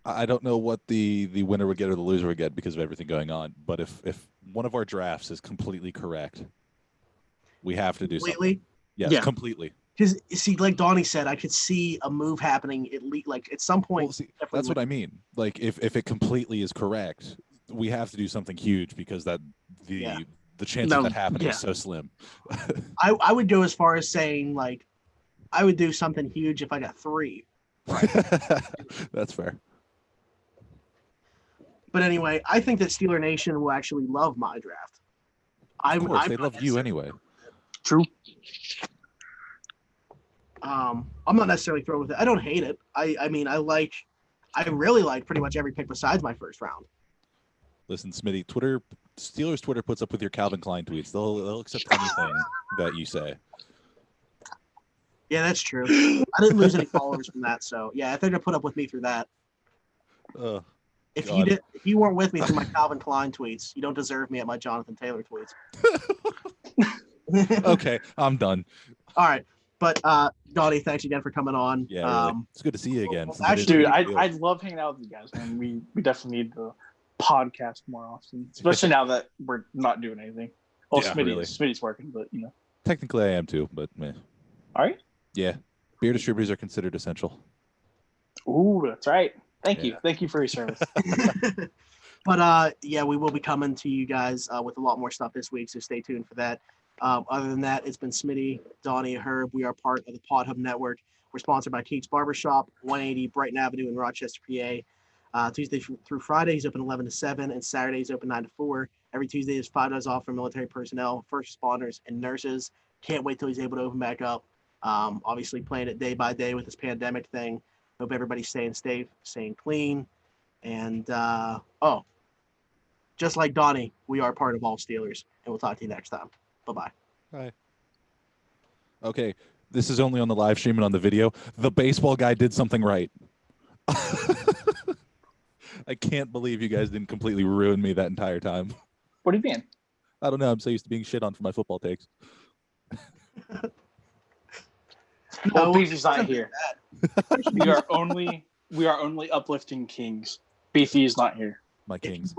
I don't know what the winner would get or the loser would get because of everything going on. But if one of our drafts is completely correct, we have to do something. Yes, yeah. Completely. Because see, like Donnie said, I could see a move happening at some point. Well, see, that's what I mean. If it completely is correct, we have to do something huge because the chance of that happening is so slim. I would go as far as saying I would do something huge if I got 3. That's fair. But anyway, I think that Steeler Nation will actually love my draft. Of course, they love you anyway. True. I'm not necessarily thrilled with it. I don't hate it. I really like pretty much every pick besides my 1st round. Listen, Smitty, Steelers Twitter puts up with your Calvin Klein tweets. They'll accept anything that you say. Yeah, that's true. I didn't lose any followers from that, so yeah, they're gonna put up with me through that. If you weren't with me through my Calvin Klein tweets, you don't deserve me at my Jonathan Taylor tweets. Okay, I'm done. All right. But Donnie, thanks again for coming on. Yeah, really. It's good to see you again. Dude, I love hanging out with you guys, man. We definitely need to podcast more often, especially now that we're not doing anything. Well, Smitty's working, but Technically, I am too, but man. All right. Yeah, beer distributors are considered essential. Ooh, that's right. Thank you for your service. But we will be coming to you guys with a lot more stuff this week, so stay tuned for that. Other than that, it's been Smitty, Donnie, Herb. We are part of the Pod Hub Network. We're sponsored by Keats Barbershop, 180 Brighton Avenue in Rochester, PA. Tuesday through Friday, he's open 11 to 7, and Saturday he's open 9 to 4. Every Tuesday is $5 off for military personnel, first responders, and nurses. Can't wait till he's able to open back up. Obviously playing it day by day with this pandemic thing. Hope everybody's staying safe, staying clean. And just like Donnie, we are part of all Steelers. And we'll talk to you next time. Bye-bye. Bye. Okay, this is only on the live stream and on the video. The baseball guy did something right. I can't believe you guys didn't completely ruin me that entire time. What do you mean? I don't know. I'm so used to being shit on for my football takes. Well, Beefy's not here. We are only uplifting kings. Beefy is not here. My kings.